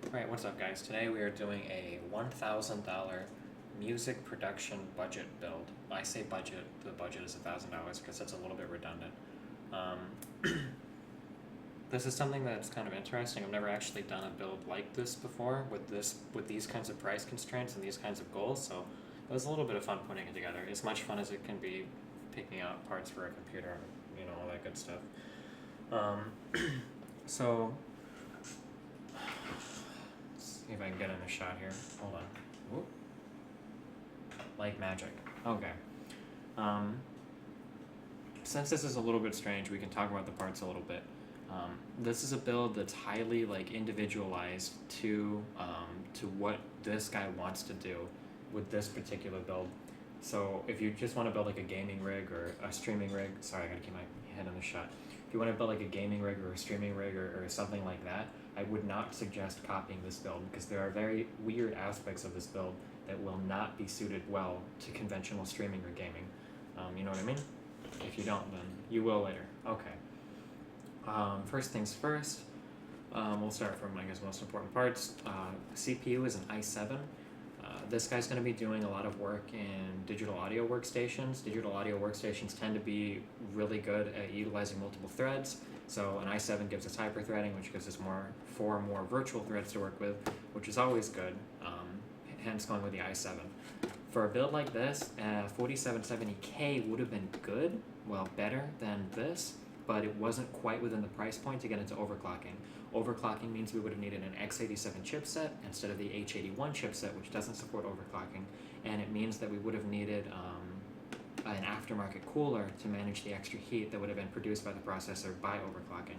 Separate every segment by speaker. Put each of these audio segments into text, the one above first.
Speaker 1: Alright, what's up guys? Today we are doing a $1,000 music production budget build. I say budget, the budget is $1,000 because that's a little bit redundant. This is something that's kind of interesting. I've never actually done a build like this before with these kinds of price constraints and these kinds of goals, so it was a little bit of fun putting it together. As much fun as it can be picking out parts for a computer, all that good stuff. So see if I can get in a shot here. Hold on. Whoop. Like magic. Okay. Since this is a little bit strange, we can talk about the parts a little bit. This is a build that's highly individualized to what this guy wants to do with this particular build. So if you just want to build like a gaming rig or a streaming rig, sorry, I gotta keep my head on the shot. If you want to build like a gaming rig or a streaming rig or something like that, I would not suggest copying this build because there are very weird aspects of this build that will not be suited well to conventional streaming or gaming. You know what I mean? If you don't, then you will later. Okay. First things first, we'll start from, I guess, most important parts. CPU is an i7. This guy's going to be doing a lot of work in digital audio workstations. Digital audio workstations tend to be really good at utilizing multiple threads. So an i7 gives us hyperthreading, which gives us four more virtual threads to work with, which is always good, hence going with the i7. For a build like this, 4770K would have been good, well, better than this, but it wasn't quite within the price point to get into overclocking. Overclocking means we would have needed an x87 chipset instead of the h81 chipset, which doesn't support overclocking, and it means that we would have needed an aftermarket cooler to manage the extra heat that would have been produced by the processor by overclocking.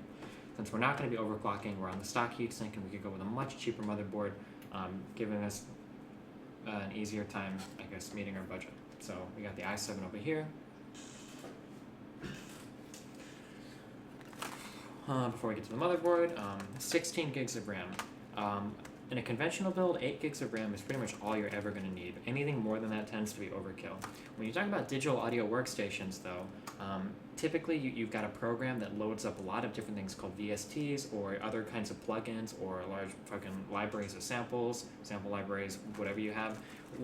Speaker 1: Since we're not going to be overclocking, we're on the stock heatsink, and we could go with a much cheaper motherboard, giving us an easier time, I guess, meeting our budget. So we got the i7 over here. Before we get to the motherboard, 16 gigs of RAM. In a conventional build, 8 gigs of RAM is pretty much all you're ever going to need. Anything more than that tends to be overkill. When you talk about digital audio workstations, though, typically you've got a program that loads up a lot of different things called VSTs or other kinds of plugins or large fucking libraries of samples, sample libraries, whatever you have.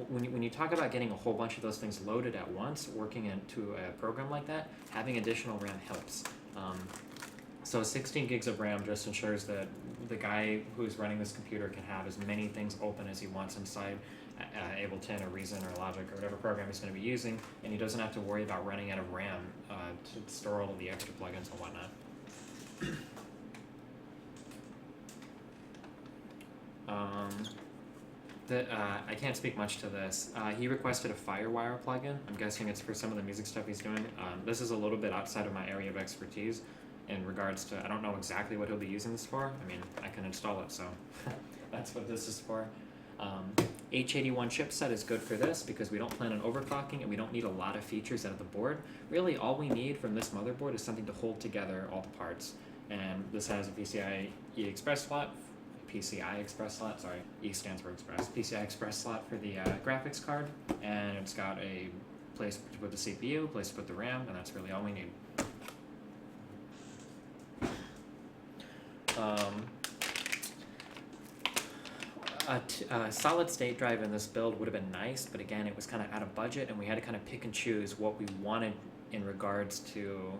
Speaker 1: When you talk about getting a whole bunch of those things loaded at once, working into a program like that, having additional RAM helps. So 16 gigs of RAM just ensures that the guy who's running this computer can have as many things open as he wants inside Ableton or Reason or Logic or whatever program he's going to be using, and he doesn't have to worry about running out of RAM to store all of the extra plugins and whatnot. I can't speak much to this. He requested a Firewire plugin. I'm guessing it's for some of the music stuff he's doing. This is a little bit outside of my area of expertise in regards to, I don't know exactly what he'll be using this for. I mean, I can install it, so that's what this is for. H81 chipset is good for this because we don't plan on overclocking and we don't need a lot of features out of the board. Really, all we need from this motherboard is something to hold together all the parts. And this has a PCI Express slot, sorry, E stands for Express, PCI Express slot for the graphics card, and it's got a place to put the CPU, place to put the RAM, and that's really all we need. A solid state drive in this build would have been nice, but again, it was kind of out of budget, and we had to kind of pick and choose what we wanted in regards to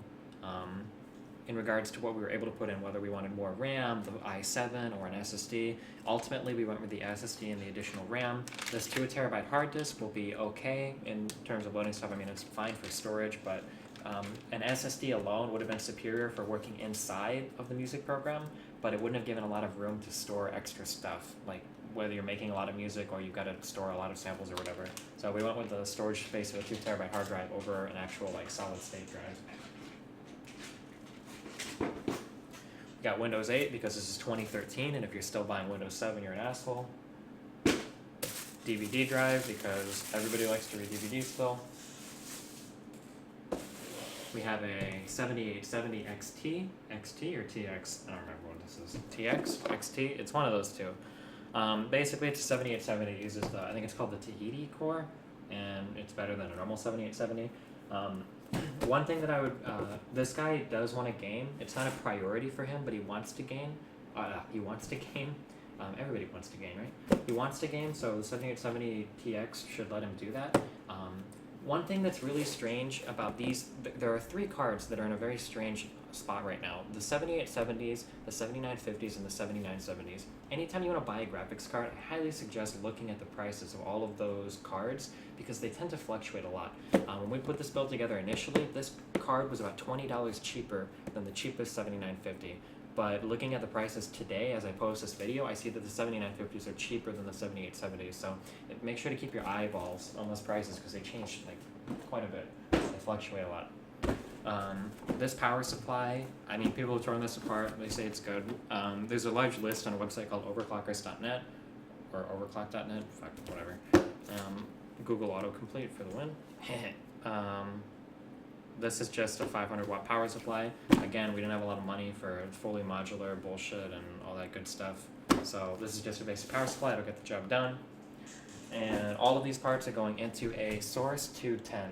Speaker 1: what we were able to put in, whether we wanted more RAM, the i7, or an SSD. Ultimately, we went with the SSD and the additional RAM. This 2 terabyte hard disk will be okay in terms of loading stuff. I mean, it's fine for storage, but an SSD alone would have been superior for working inside of the music program, but it wouldn't have given a lot of room to store extra stuff, like whether you're making a lot of music or you've got to store a lot of samples or whatever. So we went with the storage space of a 2 terabyte hard drive over an actual solid state drive. We got Windows 8 because this is 2013, and if you're still buying Windows 7, you're an asshole. DVD drive because everybody likes to read DVDs still. We have a 7870 XT or TX, I don't remember what this is, TX, XT, it's one of those two. Basically it's a 7870, it uses I think it's called the Tahiti core, and it's better than a normal 7870. One thing that I would, this guy does want to game. It's not a priority for him, but he wants to game. Everybody wants to game, right? He wants to game, so the 7870 TX should let him do that. One thing that's really strange about these, there are 3 cards that are in a very strange spot right now. The 7870s, the 7950s, and the 7970s. Anytime you want to buy a graphics card, I highly suggest looking at the prices of all of those cards because they tend to fluctuate a lot. When we put this build together initially, this card was about $20 cheaper than the cheapest 7950. But looking at the prices today as I post this video, I see that the 7950s are cheaper than the 7870s. So make sure to keep your eyeballs on those prices because they change like quite a bit. They fluctuate a lot. This power supply, I mean, people have torn this apart. They say it's good. There's a large list on a website called overclockers.net or overclock.net. Fuck, whatever. Google autocomplete for the win. This is just a 500 watt power supply. Again, we didn't have a lot of money for fully modular bullshit and all that good stuff. So this is just a basic power supply. It'll get the job done. And all of these parts are going into a Source 210,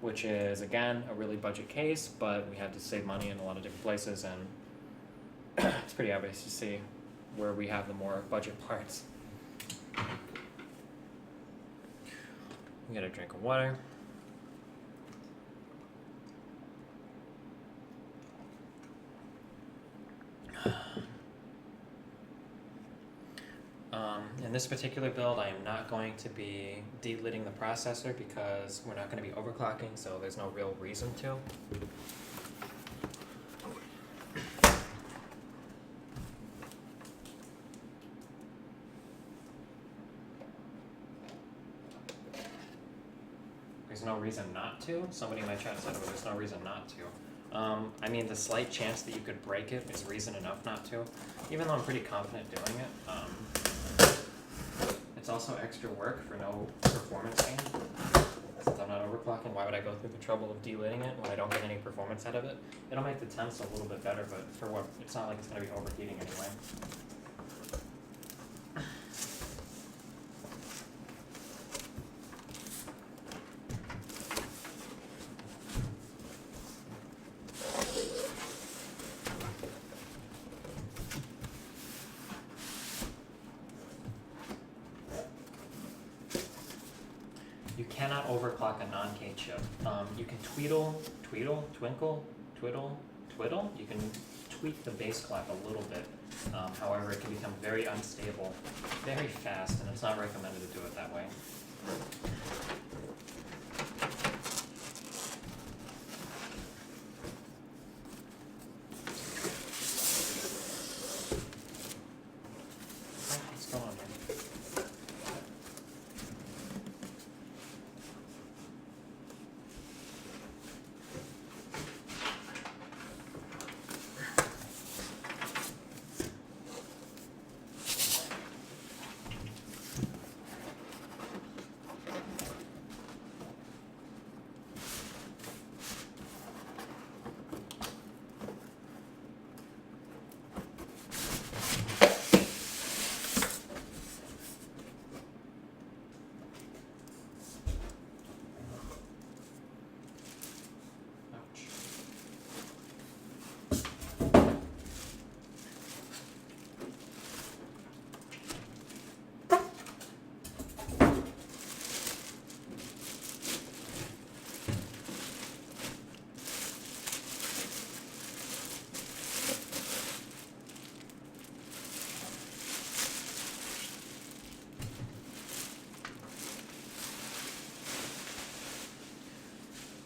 Speaker 1: which is, again, a really budget case, but we had to save money in a lot of different places, and it's pretty obvious to see where we have the more budget parts. We get a drink of water. In this particular build, I am not going to be delitting the processor because we're not going to be overclocking, so there's no real reason to. There's no reason not to? Somebody in my chat said, well, there's no reason not to. I mean, the slight chance that you could break it is reason enough not to, even though I'm pretty confident doing it. It's also extra work for no performance gain. Since I'm not overclocking, why would I go through the trouble of delitting it when I don't get any performance out of it? It'll make the temps a little bit better, but for what? It's not like it's going to be overheating anyway. You cannot overclock a non-K chip. You can twiddle. You can tweak the base clock a little bit. However, it can become very unstable, very fast, and it's not recommended to do it that way. What's going on here?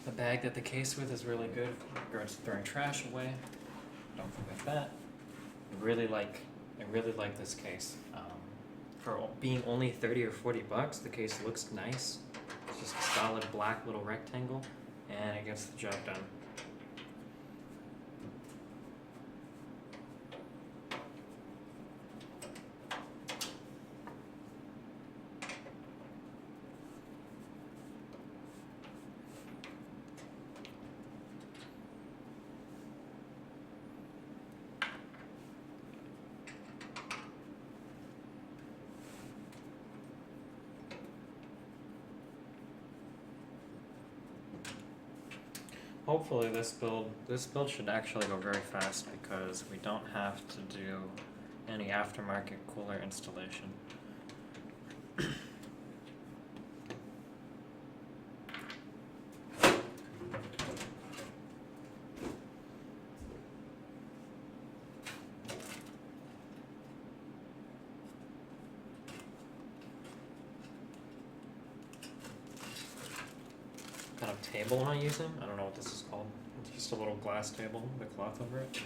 Speaker 1: The bag that the case with is really good in regards to throwing trash away. Don't forget that. I really like this case. For being only 30 or 40 bucks, the case looks nice. It's just a solid black little rectangle, and it gets the job done. Hopefully this build should actually go very fast because we don't have to do any aftermarket cooler installation. What kind of table am I using? I don't know what this is called. It's just a little glass table with a cloth over it.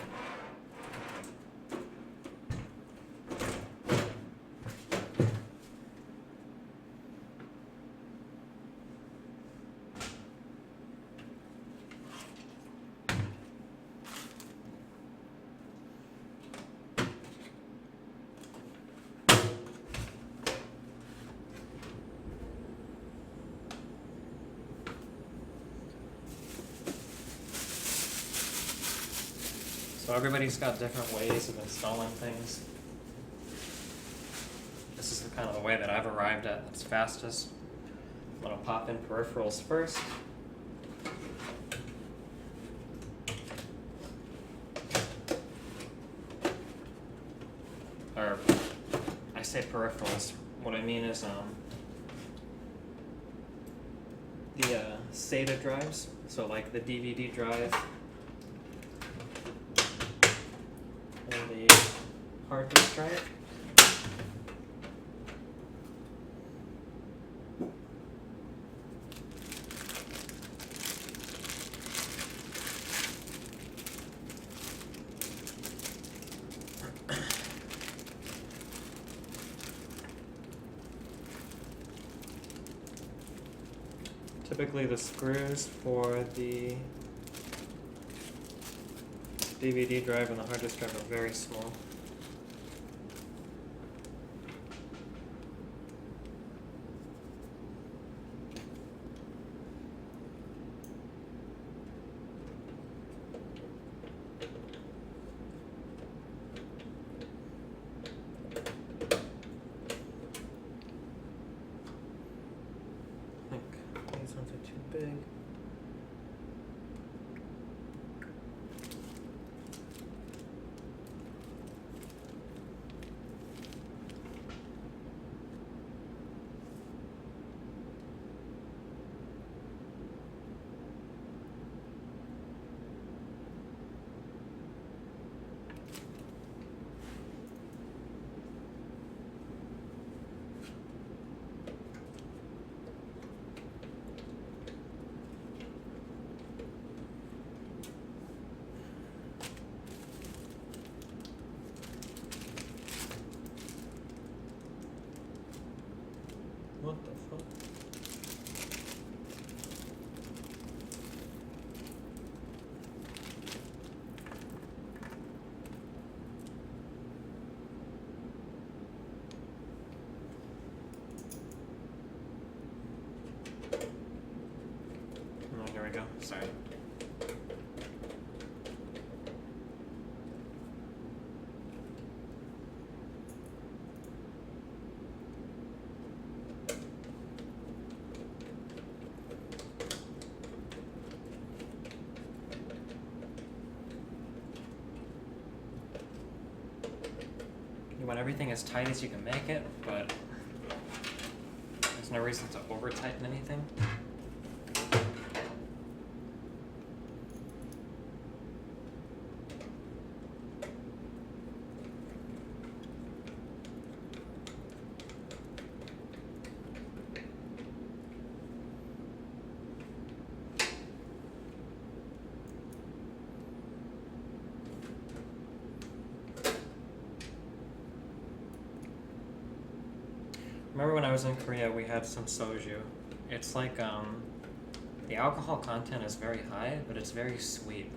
Speaker 1: So everybody's got different ways of installing things. This is kind of the way that I've arrived at that's fastest. I'm gonna pop in peripherals first. Or, I say peripherals, what I mean is the SATA drives, so like the DVD drive, hard disk drive. Typically the screws for the DVD drive and the hard disk drive are very small. Big. What the fuck? Oh, here we go. Sorry. You want everything as tight as you can make it, but there's no reason to over tighten anything. Remember when I was in Korea, we had some soju. It's like, the alcohol content is very high, but it's very sweet.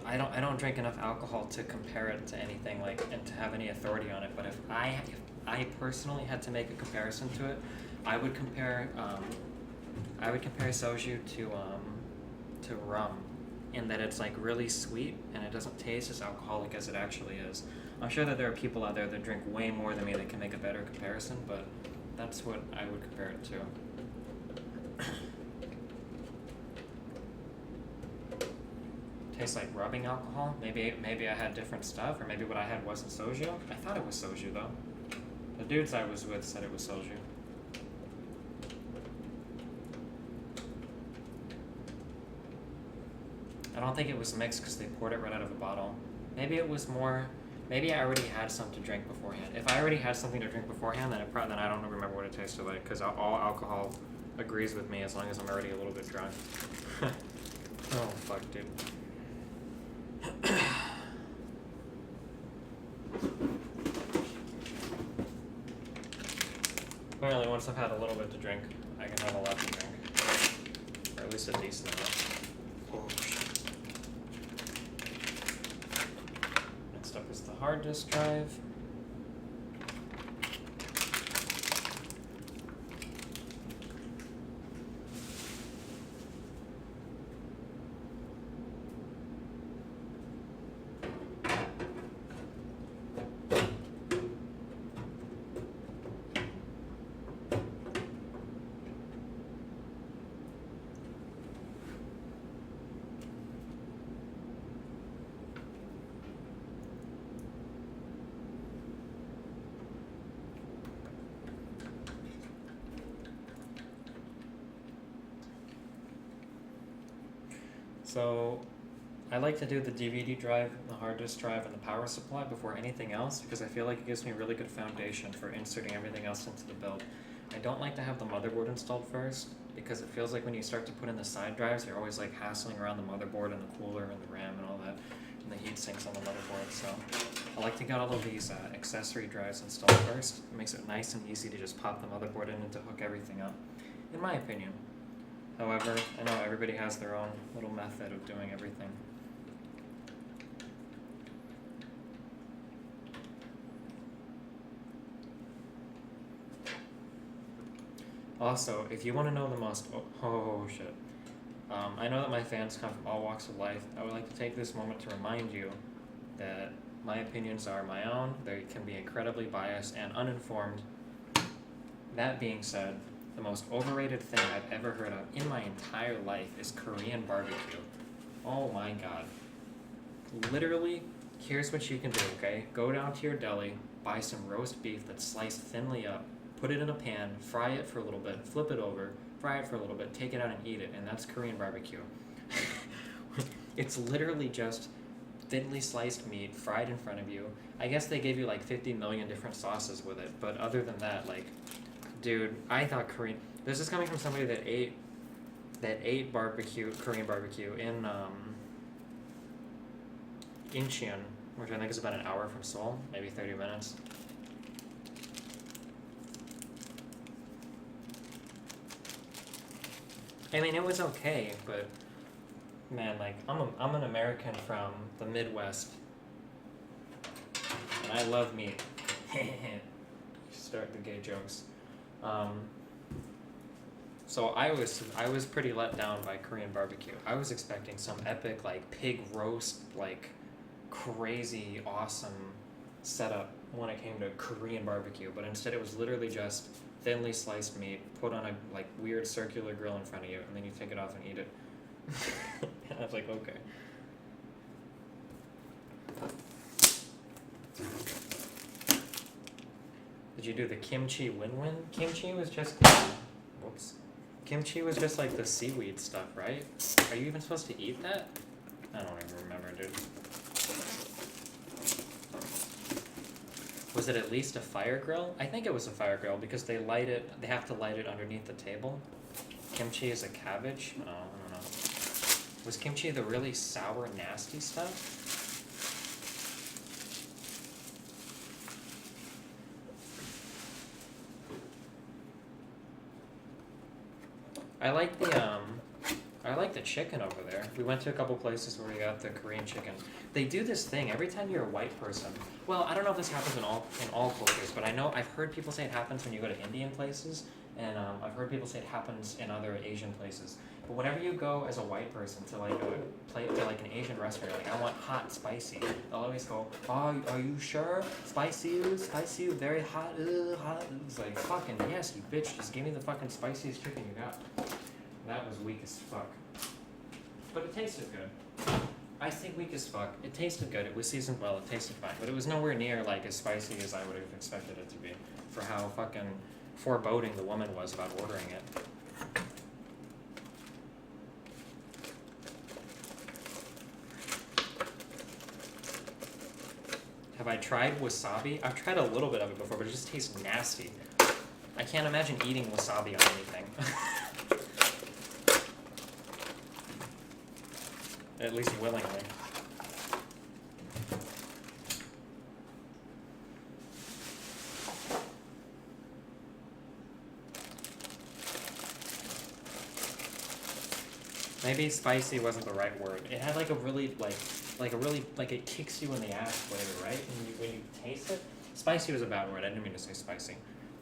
Speaker 1: I don't drink enough alcohol to compare it to anything like, and to have any authority on it. But if I personally had to make a comparison to it, I would compare soju to rum, in that it's like really sweet and it doesn't taste as alcoholic as it actually is. I'm sure that there are people out there that drink way more than me that can make a better comparison, but that's what I would compare it to. tastes like rubbing alcohol. Maybe I had different stuff, or maybe what I had wasn't soju. I thought it was soju though. The dudes I was with said it was soju. I don't think it was mixed because they poured it right out of a bottle. Maybe it was more. Maybe I already had something to drink beforehand. If I already had something to drink beforehand, then then I don't remember what it tasted like, because all alcohol agrees with me as long as I'm already a little bit drunk. Oh fuck, dude. Apparently, once I've had a little bit to drink, I can have a lot to drink, or at least a decent amount. Oh shit. Next up is the hard disk drive. So I like to do the DVD drive, the hard disk drive, and the power supply before anything else, because I feel like it gives me a really good foundation for inserting everything else into the build. I don't like to have the motherboard installed first, because it feels like when you start to put in the side drives, you're always like hassling around the motherboard and the cooler and the RAM and all that, and the heat sinks on the motherboard. So I like to get all of these accessory drives installed first. It makes it nice and easy to just pop the motherboard in and to hook everything up, in my opinion. However, I know everybody has their own little method of doing everything. Also, if you want to know the most... Oh shit. I know that my fans come from all walks of life. I would like to take this moment to remind you that my opinions are my own. They can be incredibly biased and uninformed. That being said, the most overrated thing I've ever heard of in my entire life is Korean barbecue. Oh my god. Literally, here's what you can do, okay? Go down to your deli, buy some roast beef that's sliced thinly up, put it in a pan, fry it for a little bit, flip it over, fry it for a little bit, take it out and eat it, and that's Korean barbecue. It's literally just thinly sliced meat, fried in front of you. I guess they gave you like 50 million different sauces with it, but other than that, like... Dude, I thought Korean... This is coming from somebody that ate barbecue, Korean barbecue in Incheon, which I think is about an hour from Seoul, maybe 30 minutes. I mean, it was okay, but man, like I'm an American from the Midwest, and I love meat. Start the gay jokes. So I was pretty let down by Korean barbecue. I was expecting some epic like pig roast, like crazy awesome setup when it came to Korean barbecue, but instead it was literally just thinly sliced meat put on a like weird circular grill in front of you, and then you take it off and eat it. And I was like, okay. Did you do the kimchi win-win? Kimchi was just... Whoops. Kimchi was just like the seaweed stuff, right? Are you even supposed to eat that? I don't even remember, dude. Was it at least a fire grill? I think it was a fire grill because they have to light it underneath the table. Kimchi is a cabbage? Oh, I don't know. Was kimchi the really sour, nasty stuff? I like the chicken over there. We went to a couple places where we got the Korean chicken. They do this thing every time you're a white person. Well, I don't know if this happens in all cultures, but I've heard people say it happens when you go to Indian places, and I've heard people say it happens in other Asian places. But whenever you go as a white person to like an Asian restaurant, like I want hot, spicy, they'll always go, "Oh, are you sure? Spicy, very hot, hot." It's like, fucking yes, you bitch, just give me the fucking spiciest chicken you got. That was weak as fuck. But it tasted good. I think weak as fuck. It tasted good. It was seasoned well. It tasted fine, but it was nowhere near like as spicy as I would have expected it to be for how fucking foreboding the woman was about ordering it. Have I tried wasabi? I've tried a little bit of it before, but it just tastes nasty. I can't imagine eating wasabi on anything. At least willingly. Maybe spicy wasn't the right word. It had like a really like it kicks you in the ass flavor, right? When you taste it, spicy was a bad word. I didn't mean to say spicy.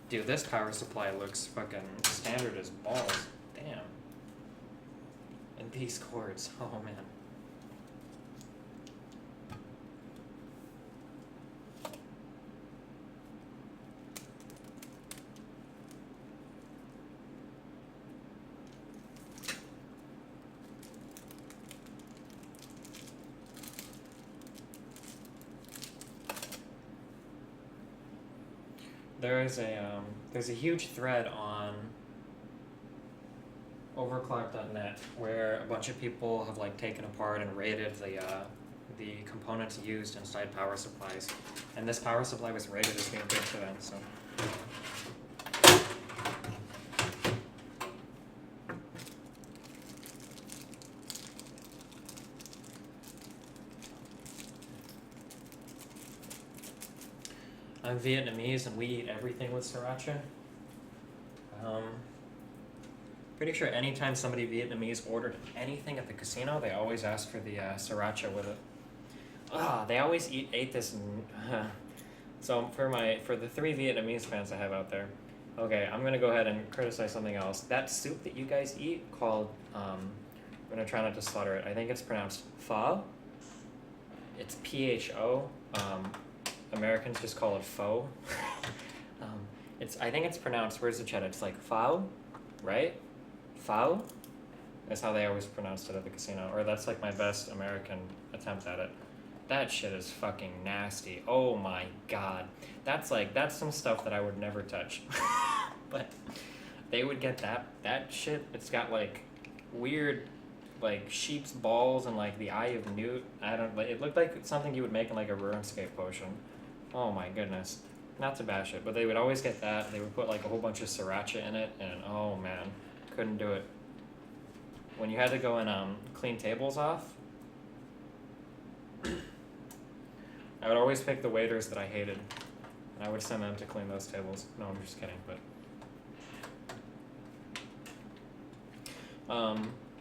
Speaker 1: Dude, this power supply looks fucking standard as balls. Damn. And these cords, oh man. There's a huge thread on overclock.net where a bunch of people have like taken apart and rated the components used inside power supplies, and this power supply was rated as being good for them. So. I'm Vietnamese and we eat everything with sriracha. Pretty sure anytime somebody Vietnamese ordered anything at the casino, they always ask for the sriracha with it. They always ate this. So for the 3 Vietnamese fans I have out there, okay, I'm gonna go ahead and criticize something else. That soup that you guys eat called, I'm gonna try not to slaughter it. I think it's pronounced pho. It's PHO. Americans just call it pho. I think it's pronounced, where's the cheddar? It's like pho, right? Pho? That's how they always pronounced it at the casino. Or that's like my best American attempt at it. That shit is fucking nasty. Oh my god. That's some stuff that I would never touch. But they would get that shit. It's got like weird like sheep's balls and like the eye of newt. It looked like something you would make in like a RuneScape potion. Oh my goodness. Not to bash it, but they would always get that. They would put like a whole bunch of sriracha in it, and oh man, couldn't do it. When you had to go and clean tables off, I would always pick the waiters that I hated, and I would send them to clean those tables. No, I'm just kidding, but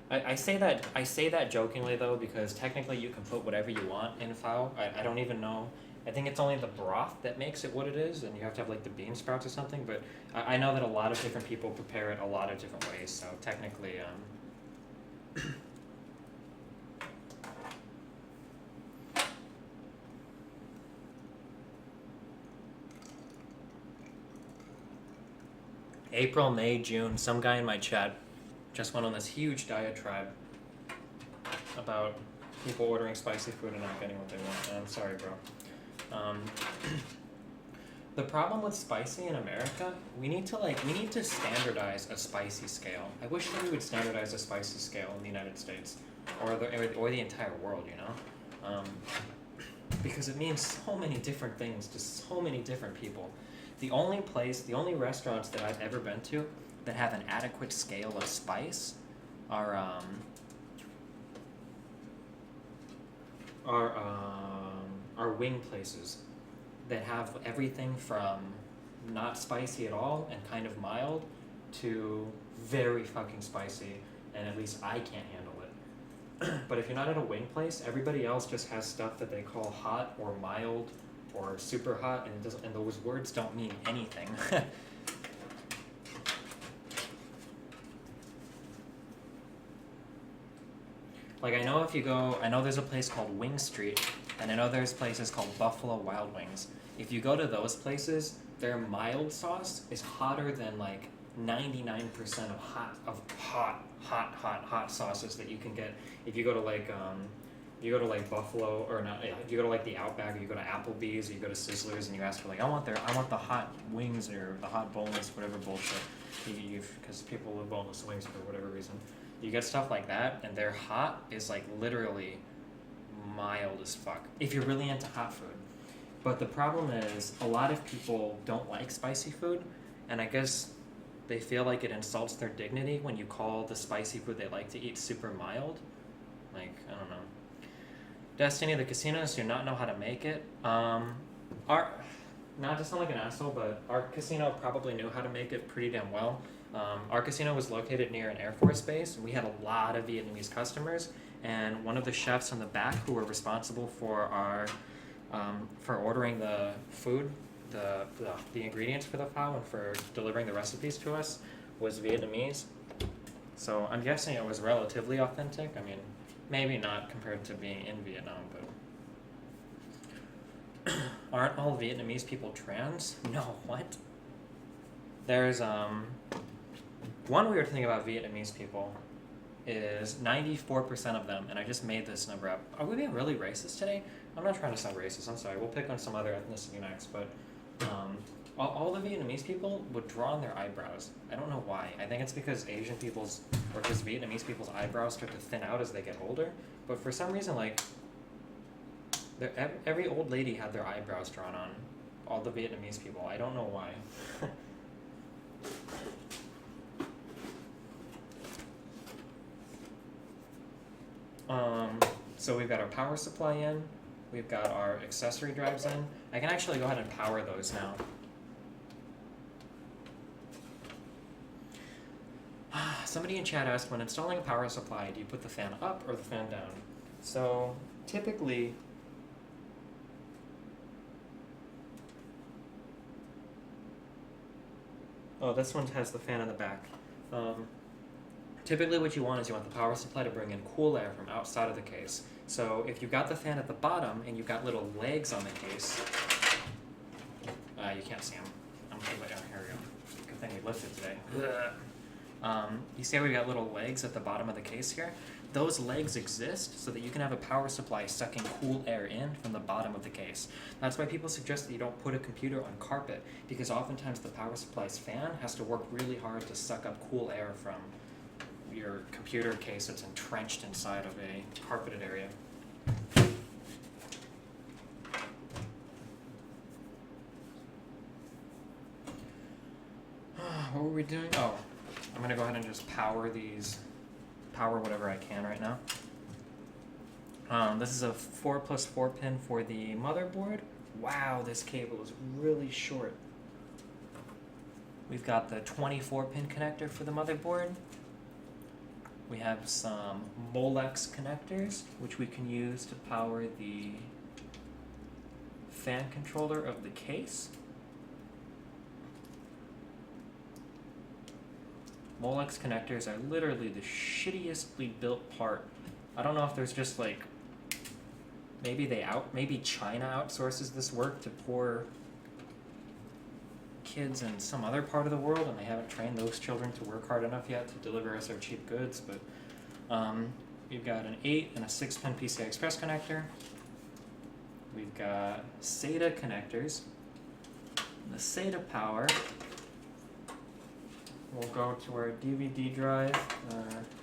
Speaker 1: I say that jokingly though, because technically you can put whatever you want in pho. I don't even know. I think it's only the broth that makes it what it is, and you have to have like the bean sprouts or something, but I know that a lot of different people prepare it a lot of different ways, so technically, April, May, June, some guy in my chat just went on this huge diatribe about people ordering spicy food and not getting what they want, and I'm sorry, bro. The problem with spicy in America, we need to standardize a spicy scale. I wish that we would standardize a spicy scale in the United States, or the entire world, you know, because it means so many different things to so many different people. The only restaurants that I've ever been to that have an adequate scale of spice are wing places that have everything from not spicy at all and kind of mild to very fucking spicy, and at least I can't handle it. But if you're not at a wing place, everybody else just has stuff that they call hot or mild or super hot, and those words don't mean anything. Like I know there's a place called Wing Street, and I know there's places called Buffalo Wild Wings. If you go to those places, their mild sauce is hotter than like 99% of hot sauces that you can get if you go to like You go to like Buffalo or not? Yeah, you go to like the Outback, or you go to Applebee's, or you go to Sizzlers, and you ask for like, I want the hot wings or the hot boneless, whatever bullshit. Because people love boneless wings for whatever reason. You get stuff like that, and their hot is like literally mild as fuck if you're really into hot food. But the problem is a lot of people don't like spicy food, and I guess they feel like it insults their dignity when you call the spicy food they like to eat super mild. Like, I don't know. Destiny, the casinos do not know how to make it. Not to sound like an asshole, but our casino probably knew how to make it pretty damn well. Our casino was located near an Air Force base, and we had a lot of Vietnamese customers. And one of the chefs in the back who were responsible for our for ordering the food, the ingredients for the pho, and for delivering the recipes to us, was Vietnamese. So I'm guessing it was relatively authentic. I mean, maybe not compared to being in Vietnam, but aren't all Vietnamese people trans? No, what? There's one weird thing about Vietnamese people is 94% of them, and I just made this number up. Are we being really racist today? I'm not trying to sound racist, I'm sorry. We'll pick on some other ethnicity next, but all the Vietnamese people would draw on their eyebrows. I don't know why. I think it's because Asian people's, or just Vietnamese people's eyebrows start to thin out as they get older. But for some reason, like, every old lady had their eyebrows drawn on. All the Vietnamese people. I don't know why. So we've got our power supply in. We've got our accessory drives in. I can actually go ahead and power those now. Somebody in chat asked, when installing a power supply, do you put the fan up or the fan down? So typically, this one has the fan in the back. Typically what you want is you want the power supply to bring in cool air from outside of the case. So if you've got the fan at the bottom and you've got little legs on the case, you can't see them. I'm gonna put it down. Here we go. Good thing we lifted today. You see how we've got little legs at the bottom of the case here? Those legs exist so that you can have a power supply sucking cool air in from the bottom of the case. That's why people suggest that you don't put a computer on carpet, because oftentimes the power supply's fan has to work really hard to suck up cool air from your computer case that's entrenched inside of a carpeted area. What were we doing? Oh, I'm gonna go ahead and just power whatever I can right now. This is a 4+4 pin for the motherboard. Wow, this cable is really short. We've got the 24 pin connector for the motherboard. We have some Molex connectors, which we can use to power the fan controller of the case. Molex connectors are literally the shittiestly built part. I don't know if there's just like, maybe China outsources this work to poor kids in some other part of the world, and they haven't trained those children to work hard enough yet to deliver us our cheap goods. But we've got an 8 and a 6 pin PCI Express connector. We've got SATA connectors. The SATA power will go to our DVD drive,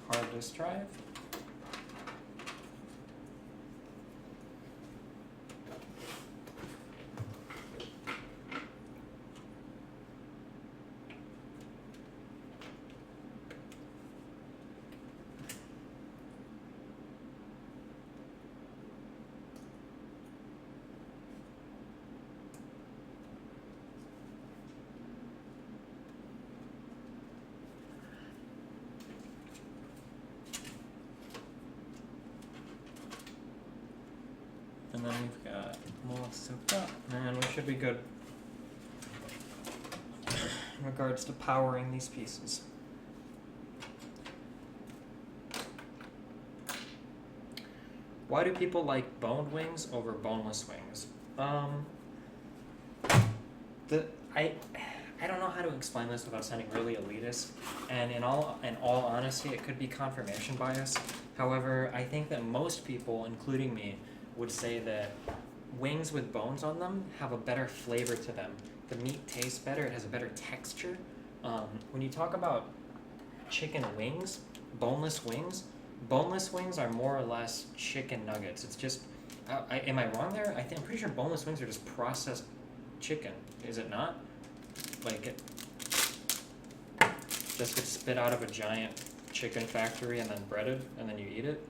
Speaker 1: hard disk drive. And then we've got Molex soaked up, and we should be good in regards to powering these pieces. Why do people like boned wings over boneless wings? I I don't know how to explain this without sounding really elitist, and in all honesty, it could be confirmation bias. However, I think that most people, including me, would say that wings with bones on them have a better flavor to them. The meat tastes better, it has a better texture. When you talk about chicken wings, boneless wings are more or less chicken nuggets. It's just, am I wrong there? I'm pretty sure boneless wings are just processed chicken. Is it not? Like it just gets spit out of a giant chicken factory and then breaded, and then you eat it.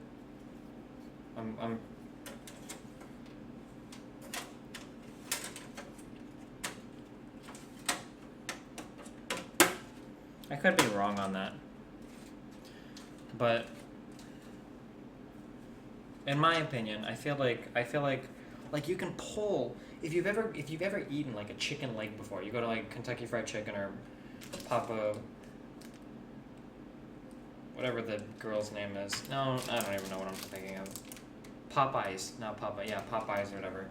Speaker 1: I could be wrong on that, but in my opinion, I feel like you can pull, if you've ever eaten like a chicken leg before, you go to like Kentucky Fried Chicken or Papa, whatever the girl's name is. No, I don't even know what I'm thinking of. Popeyes, not Popeye. Yeah, Popeyes or whatever.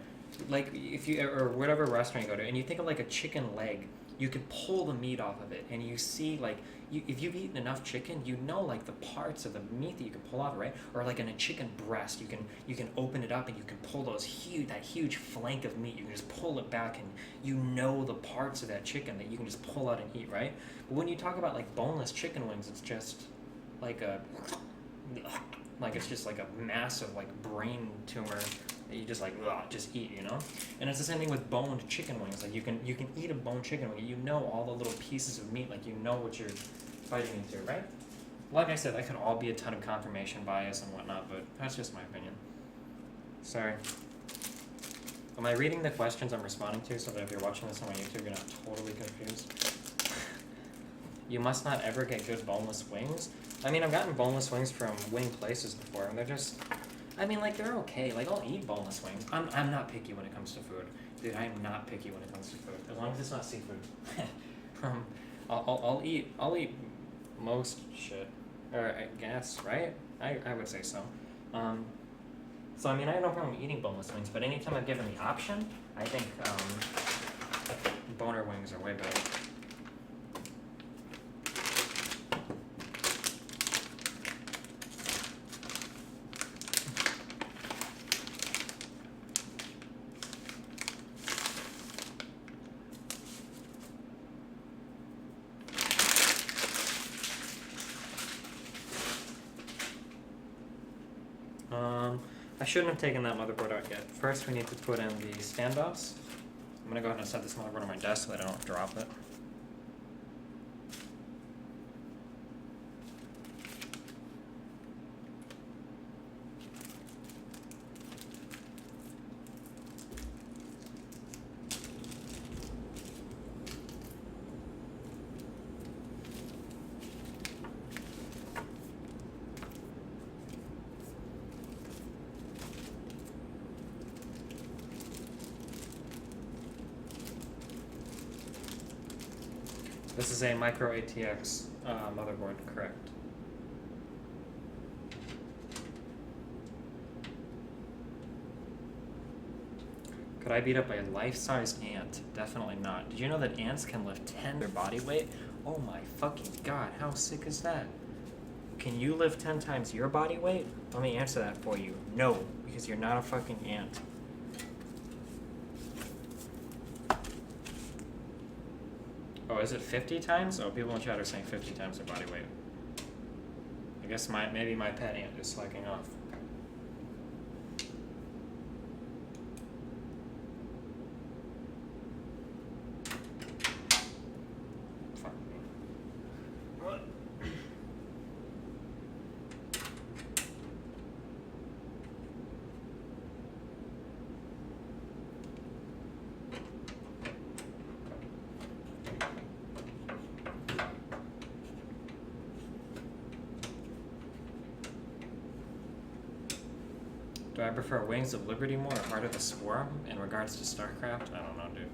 Speaker 1: Like if you, or whatever restaurant you go to, and you think of like a chicken leg, you can pull the meat off of it, and you see like, if you've eaten enough chicken, you know like the parts of the meat that you can pull off, right? Or like in a chicken breast, you can open it up and you can pull that huge flank of meat. You can just pull it back, and you know the parts of that chicken that you can just pull out and eat, right? But when you talk about like boneless chicken wings, it's just like it's just like a massive like brain tumor that you just like just eat, you know? And it's the same thing with boned chicken wings. Like you can eat a boned chicken wing, you know all the little pieces of meat, like you know what you're biting into, right? Like I said, that could all be a ton of confirmation bias and whatnot, but that's just my opinion. Sorry. Am I reading the questions I'm responding to so that if you're watching this on my YouTube, you're not totally confused? You must not ever get good boneless wings. I mean, I've gotten boneless wings from wing places before, and they're just, I mean, like, they're okay. Like, I'll eat boneless wings. I'm not picky when it comes to food. Dude, I'm not picky when it comes to food, as long as it's not seafood. I'll eat most shit, or I guess, right? I would say so. So I mean, I have no problem eating boneless wings, but anytime I'm given the option, I think boner wings are way better. I shouldn't have taken that motherboard out yet. First, we need to put in the standoffs. I'm gonna go ahead and set this motherboard on my desk so that I don't drop it. This is a micro ATX motherboard, correct? Could I beat up a life-sized ant? Definitely not. Did you know that ants can lift 10 their body weight? Oh my fucking god, how sick is that? Can you lift 10 times your body weight? Let me answer that for you. No, because you're not a fucking ant. Oh, is it 50 times? Oh, people in chat are saying 50 times their body weight. I guess maybe my pet ant is slacking off. Fuck me. What? Do I prefer Wings of Liberty more or Heart of the Swarm in regards to StarCraft? I don't know, dude.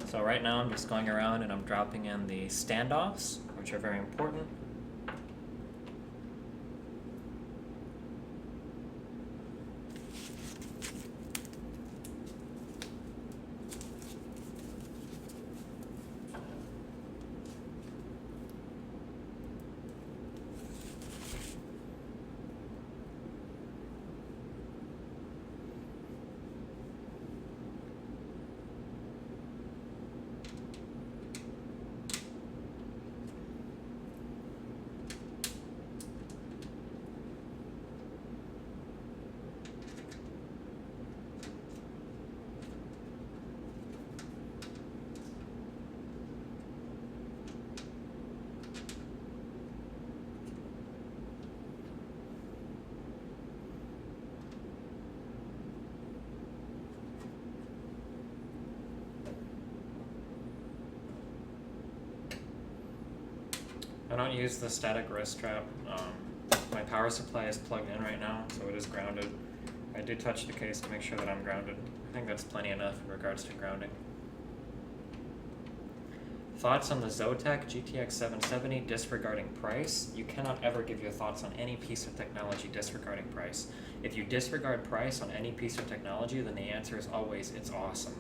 Speaker 1: So right now I'm just going around and I'm dropping in the standoffs, which are very important. don't use the static wrist strap. My power supply is plugged in right now, so it is grounded. I did touch the case to make sure that I'm grounded. I think that's plenty enough in regards to grounding. Thoughts on the Zotac GTX 770 disregarding price? You cannot ever give your thoughts on any piece of technology disregarding price. If you disregard price on any piece of technology, then the answer is always, it's awesome.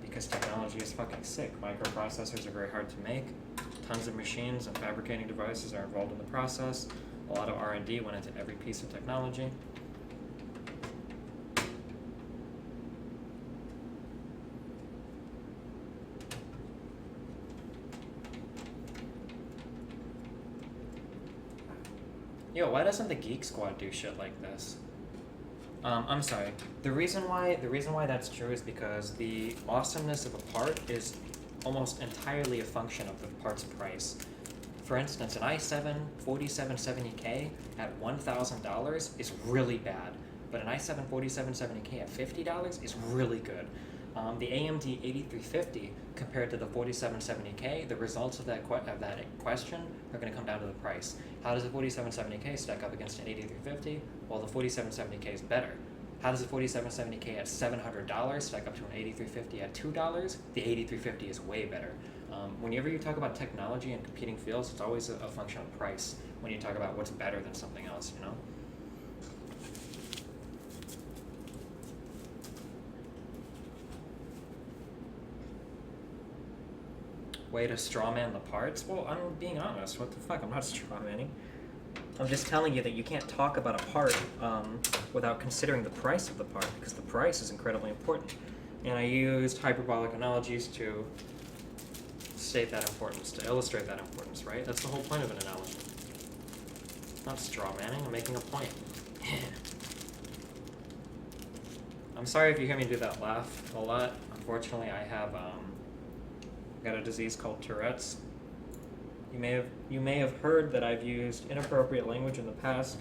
Speaker 1: Because technology is fucking sick. Microprocessors are very hard to make. Tons of machines and fabricating devices are involved in the process. A lot of R&D went into every piece of technology. Yo, why doesn't the Geek Squad do shit like this? I'm sorry. The reason why that's true is because the awesomeness of a part is almost entirely a function of the part's price. For instance, an i7 4770K at $1,000 is really bad, but an i7 4770K at $50 is really good. The AMD 8350 compared to the 4770K, the results of that question are going to come down to the price. How does the 4770K stack up against an 8350? Well, the 4770K is better. How does the 4770K at $700 stack up to an 8350 at $2? The 8350 is way better. Whenever you talk about technology and competing fields, it's always a function of price when you talk about what's better than something else, you know? Way to strawman the parts? Well, I'm being honest. What the fuck? I'm not strawmanning. I'm just telling you that you can't talk about a part without considering the price of the part, because the price is incredibly important. And I used hyperbolic analogies to state that importance, to illustrate that importance, right? That's the whole point of an analogy. It's not strawmanning, I'm making a point. I'm sorry if you hear me do that laugh a lot. Unfortunately, I have got a disease called Tourette's. You may have heard that I've used inappropriate language in the past,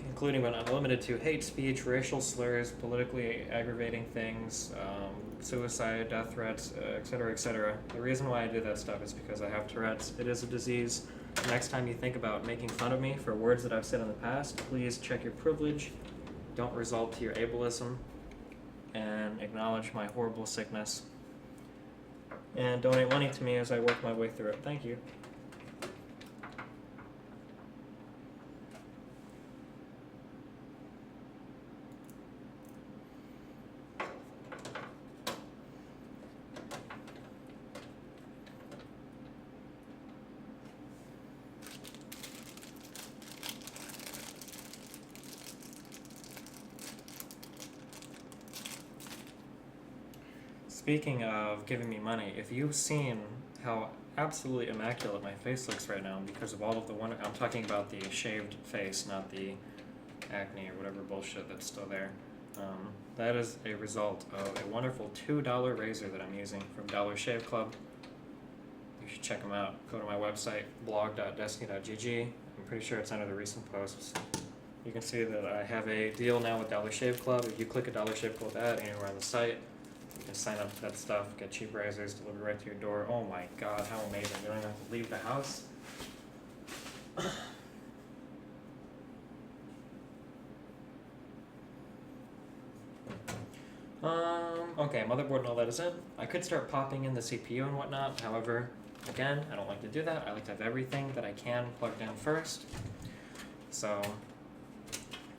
Speaker 1: including but not limited to hate speech, racial slurs, politically aggravating things, suicide, death threats, etc., etc. The reason why I do that stuff is because I have Tourette's. It is a disease. Next time you think about making fun of me for words that I've said in the past, please check your privilege, don't resort to your ableism, and acknowledge my horrible sickness. And donate money to me as I work my way through it. Thank you. Speaking of giving me money, if you've seen how absolutely immaculate my face looks right now because of all of the I'm talking about the shaved face, not the acne or whatever bullshit that's still there. That is a result of a wonderful $2 razor that I'm using from Dollar Shave Club. You should check them out. Go to my website, blog.destiny.gg. I'm pretty sure it's under the recent posts. You can see that I have a deal now with Dollar Shave Club. If you click a Dollar Shave Club ad anywhere on the site, you can sign up for that stuff, get cheap razors delivered right to your door. Oh my god, how amazing. You don't even have to leave the house. Okay, motherboard and all that is in. I could start popping in the CPU and whatnot. However, again, I don't like to do that. I like to have everything that I can plugged in first. So,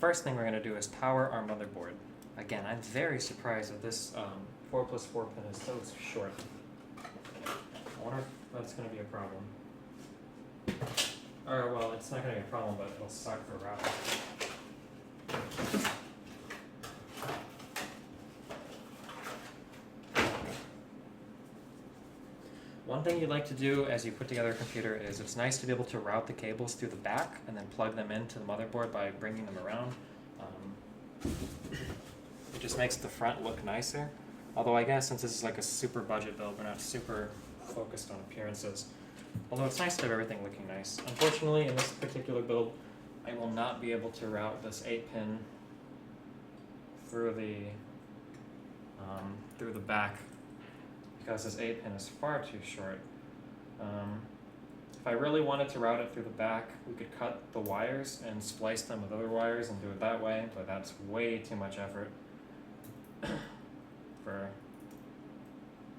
Speaker 1: first thing we're going to do is power our motherboard. Again, I'm very surprised that this 4+4 pin is so short. I wonder if that's going to be a problem. Or, well, it's not going to be a problem, but it'll suck for a route. One thing you'd like to do as you put together a computer is it's nice to be able to route the cables through the back and then plug them into the motherboard by bringing them around. It just makes the front look nicer. Although I guess since this is like a super budget build, we're not super focused on appearances. Although it's nice to have everything looking nice. Unfortunately, in this particular build, I will not be able to route this 8-pin through the back because this 8-pin is far too short. If I really wanted to route it through the back, we could cut the wires and splice them with other wires and do it that way, but that's way too much effort for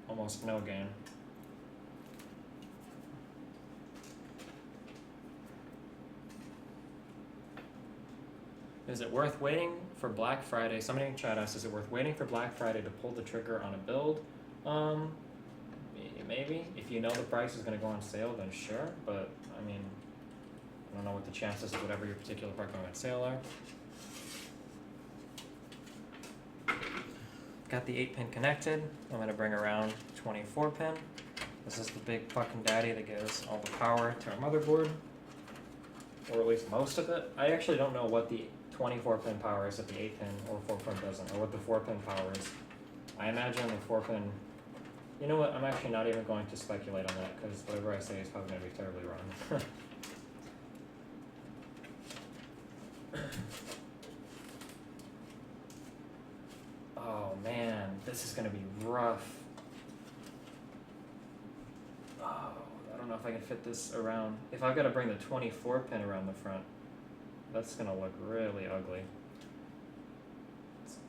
Speaker 1: almost no gain. Is it worth waiting for Black Friday? Somebody in chat asked, is it worth waiting for Black Friday to pull the trigger on a build? Maybe. If you know the price is going to go on sale, then sure. But, I mean, I don't know what the chances of whatever your particular part going on sale are. Got the 8-pin connected. I'm going to bring around 24-pin. This is the big fucking daddy that gives all the power to our motherboard. Or at least most of it. I actually don't know what the 24-pin power is that the 8-pin or 4-pin doesn't, or what the 4-pin power is. I imagine the 4-pin... You know what, I'm actually not even going to speculate on that, because whatever I say is probably going to be terribly wrong. Oh man, this is going to be rough. Oh, I don't know if I can fit this around. If I've got to bring the 24-pin around the front, that's going to look really ugly. It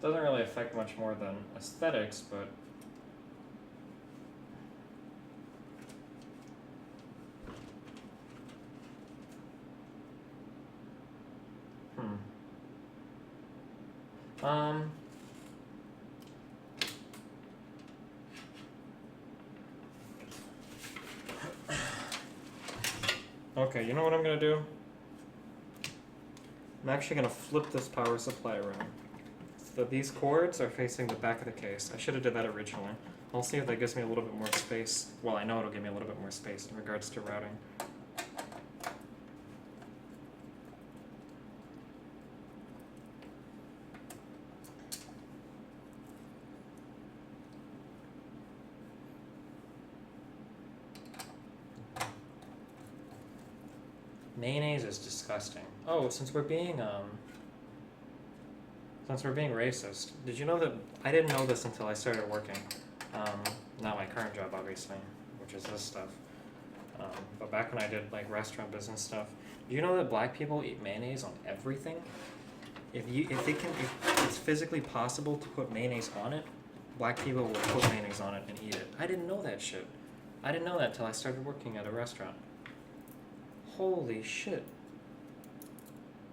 Speaker 1: doesn't really affect much more than aesthetics, but... Okay, you know what I'm gonna do? I'm actually gonna flip this power supply around. So these cords are facing the back of the case. I should have did that originally. I'll see if that gives me a little bit more space. Well, I know it'll give me a little bit more space in regards to routing. Mayonnaise is disgusting. Oh, since we're being racist, did you know that I didn't know this until I started working? Not my current job, obviously, which is this stuff. But back when I did like restaurant business stuff, do you know that black people eat mayonnaise on everything? If it's physically possible to put mayonnaise on it, black people will put mayonnaise on it and eat it. I didn't know that shit. I didn't know that until I started working at a restaurant. Holy shit.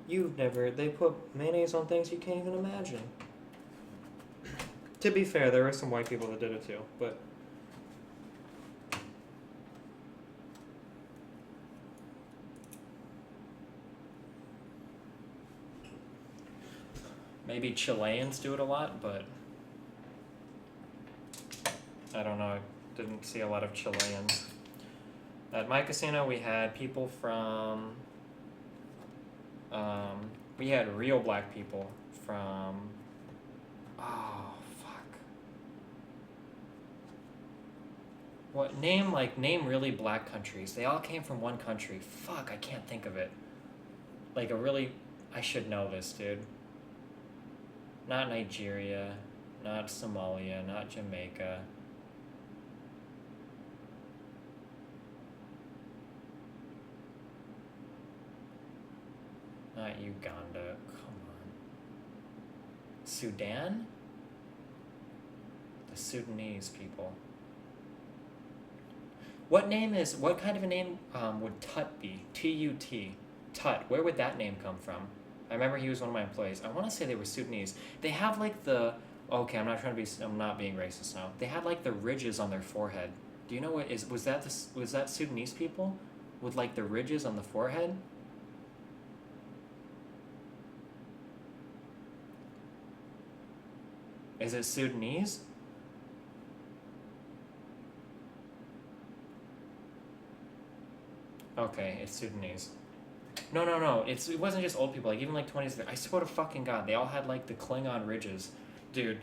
Speaker 1: They put mayonnaise on things you can't even imagine. To be fair, there were some white people that did it too, but... Maybe Chileans do it a lot, but... I don't know, I didn't see a lot of Chileans. At my casino, we had people from, we had real black people from, oh, fuck. What, name really black countries. They all came from one country. Fuck, I can't think of it. Like I should know this, dude. Not Nigeria, not Somalia, not Jamaica. Not Uganda, come on. Sudan? The Sudanese people. What kind of a name would Tut be? T-U-T. Tut, where would that name come from? I remember he was one of my employees. I want to say they were Sudanese. They have like okay, I'm not being racist now. They had like the ridges on their forehead. Do you know was that Sudanese people? With like the ridges on the forehead? Is it Sudanese? Okay, it's Sudanese. No. It wasn't just old people. Like even like 20s. I swear to fucking God, they all had like the Klingon ridges, dude.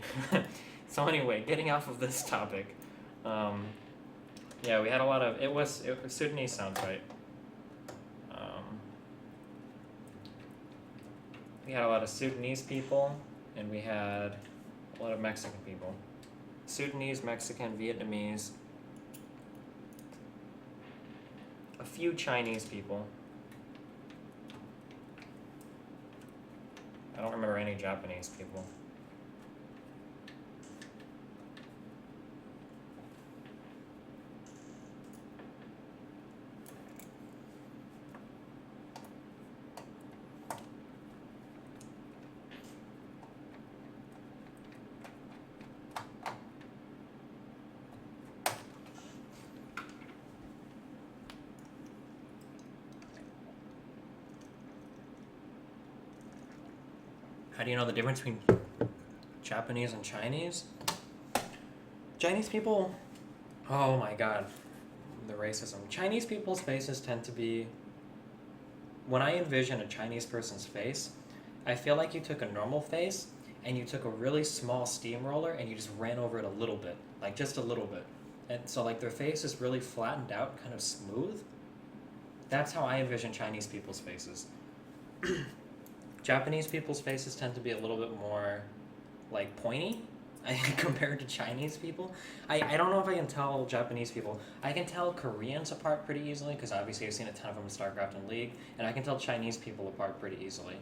Speaker 1: So anyway, getting off of this topic. Yeah, we had a lot of. It was Sudanese sounds right. We had a lot of Sudanese people, and we had a lot of Mexican people. Sudanese, Mexican, Vietnamese. a few Chinese people. I don't remember any Japanese people. How do you know the difference between Japanese and Chinese? Chinese people, oh my god, the racism. Chinese people's faces tend to be, when I envision a Chinese person's face, I feel like you took a normal face and you took a really small steamroller and you just ran over it a little bit, like just a little bit. And so like their face is really flattened out, kind of smooth. That's how I envision Chinese people's faces. Japanese people's faces tend to be a little bit more like pointy compared to Chinese people. I don't know if I can tell Japanese people. I can tell Koreans apart pretty easily because obviously I've seen a ton of them in StarCraft and League, and I can tell Chinese people apart pretty easily.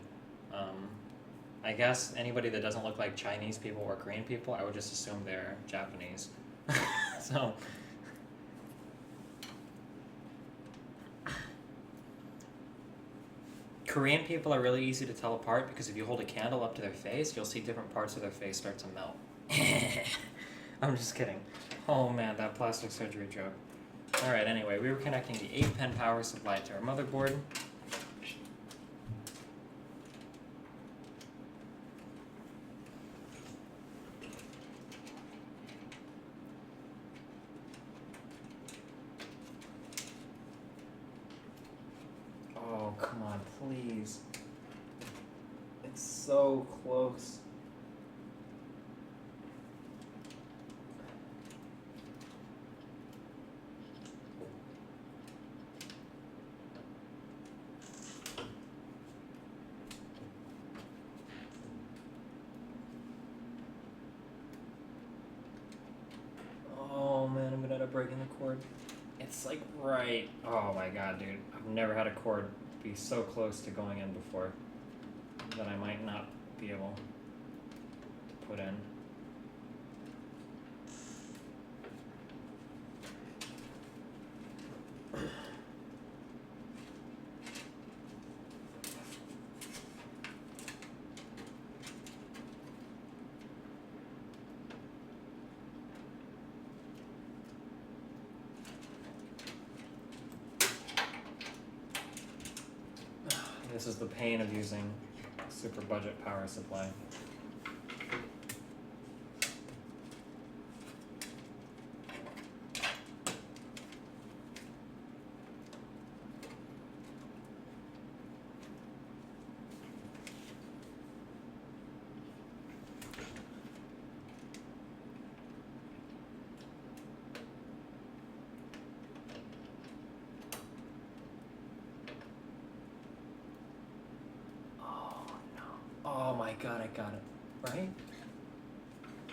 Speaker 1: I guess anybody that doesn't look like Chinese people or Korean people, I would just assume they're Japanese. So Korean people are really easy to tell apart because if you hold a candle up to their face, you'll see different parts of their face start to melt. I'm just kidding. Oh man, that plastic surgery joke. Alright, anyway, we were connecting the 8-pin power supply to our motherboard. Oh, come on, please. It's so close. Oh man, I'm gonna end up breaking the cord. It's like right. Oh my god, dude. I've never had a cord be so close to going in before that I might not be able to put in. This is the pain of using super budget power supply. Oh my god, I got it. Right?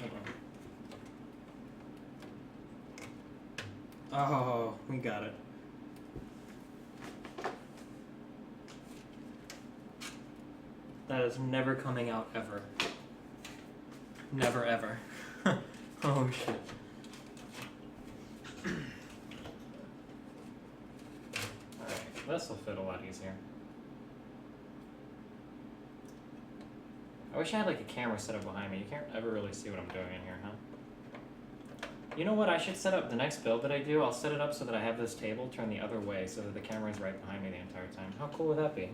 Speaker 1: Hold on. Oh, we got it. That is never coming out ever. Never ever. Oh shit. Alright, this will fit a lot easier. I wish I had like a camera set up behind me. You can't ever really see what I'm doing in here, huh? You know what? I should set up the next build that I do. I'll set it up so that I have this table turn the other way so that the camera is right behind me the entire time. How cool would that be?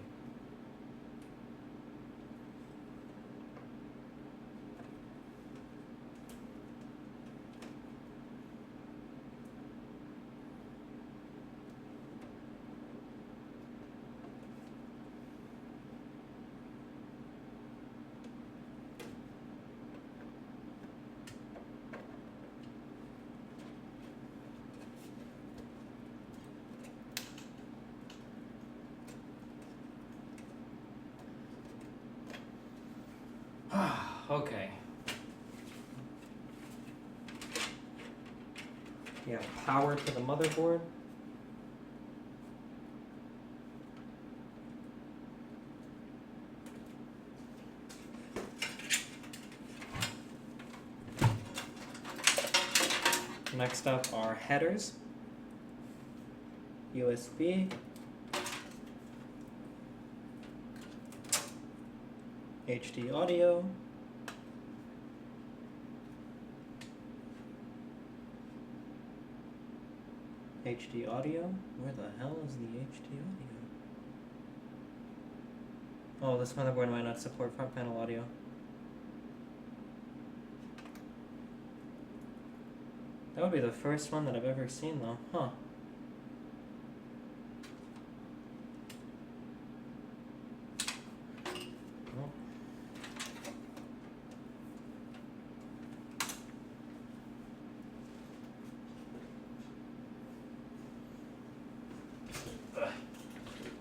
Speaker 1: Okay. Yeah, power to the motherboard. next up are headers, USB, HD audio, HD audio? Where the hell is the HD audio? Oh, this motherboard might not support front panel audio. That would be the first one that I've ever seen though, huh? Oh.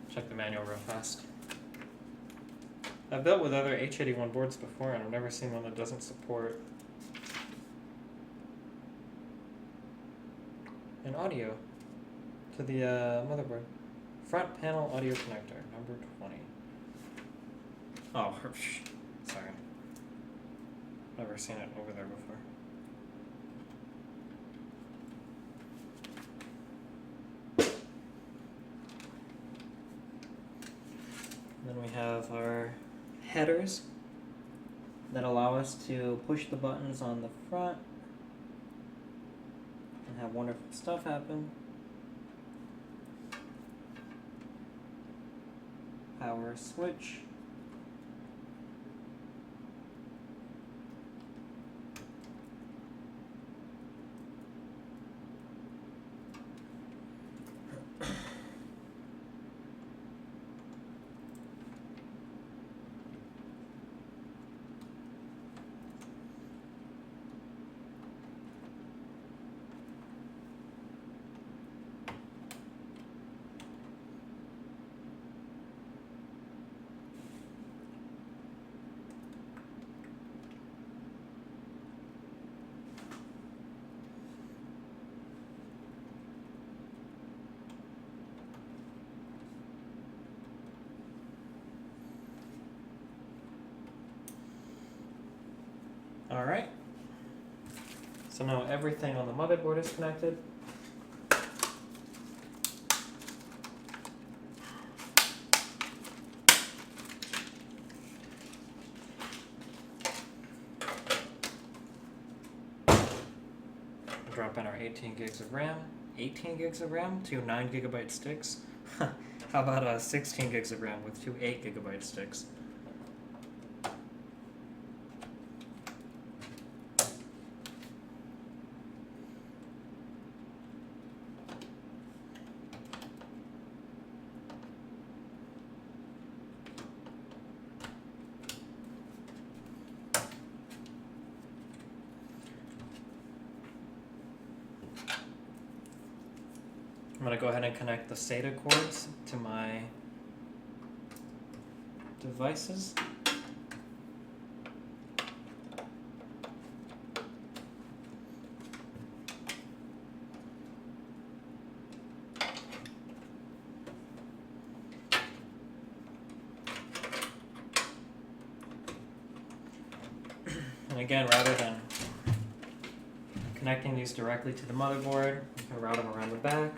Speaker 1: Check the manual real fast. I've built with other H81 boards before and I've never seen one that doesn't support an audio to the motherboard. Front panel audio connector, number 20. Oh, sorry. Never seen it over there before. And then we have our headers that allow us to push the buttons on the front and have wonderful stuff happen. Power switch. Alright, so now everything on the motherboard is connected. Drop in our 18 gigs of RAM. 18 gigs of RAM, two 9 gigabyte sticks. How about 16 gigs of RAM with two 8 gigabyte sticks? I'm going to go ahead and connect the SATA cords to my devices. And again, rather than connecting these directly to the motherboard, you can route them around the back.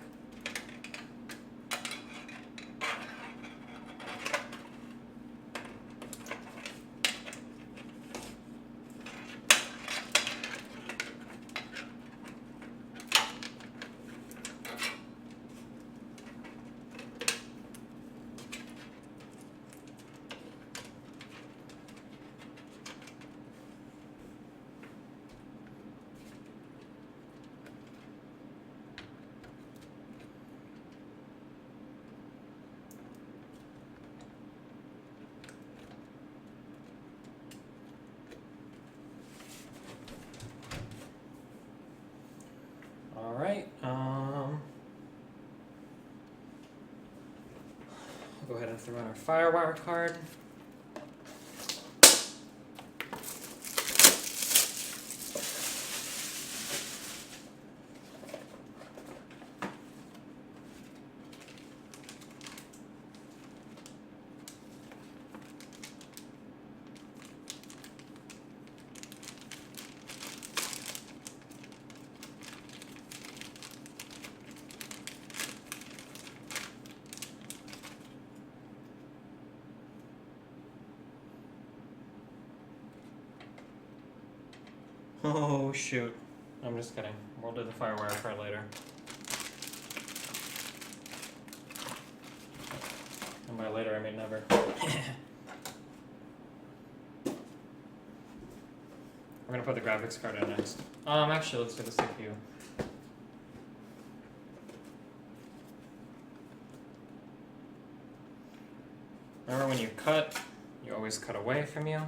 Speaker 1: Alright, I'll go ahead and throw in our FireWire card. Oh shoot. I'm just kidding. We'll do the FireWire card later. And by later I mean never. We're gonna put the graphics card in next. Actually let's do the CPU. Remember when you cut, you always cut away from you.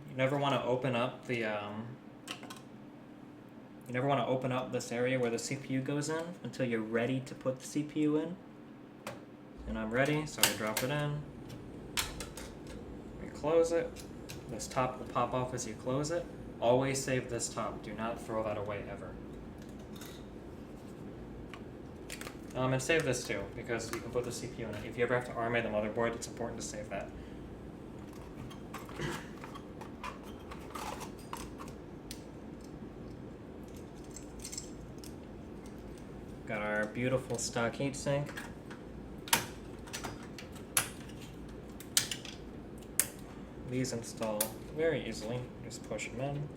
Speaker 1: You never want to open up the you never want to open up this area where the CPU goes in until you're ready to put the CPU in. And I'm ready, so I drop it in. We close it. This top will pop off as you close it. Always save this top. Do not throw that away ever. And save this too, because you can put the CPU in it. If you ever have to RMA the motherboard, it's important to save that. Got our beautiful stock heatsink. These install very easily. Just push them in.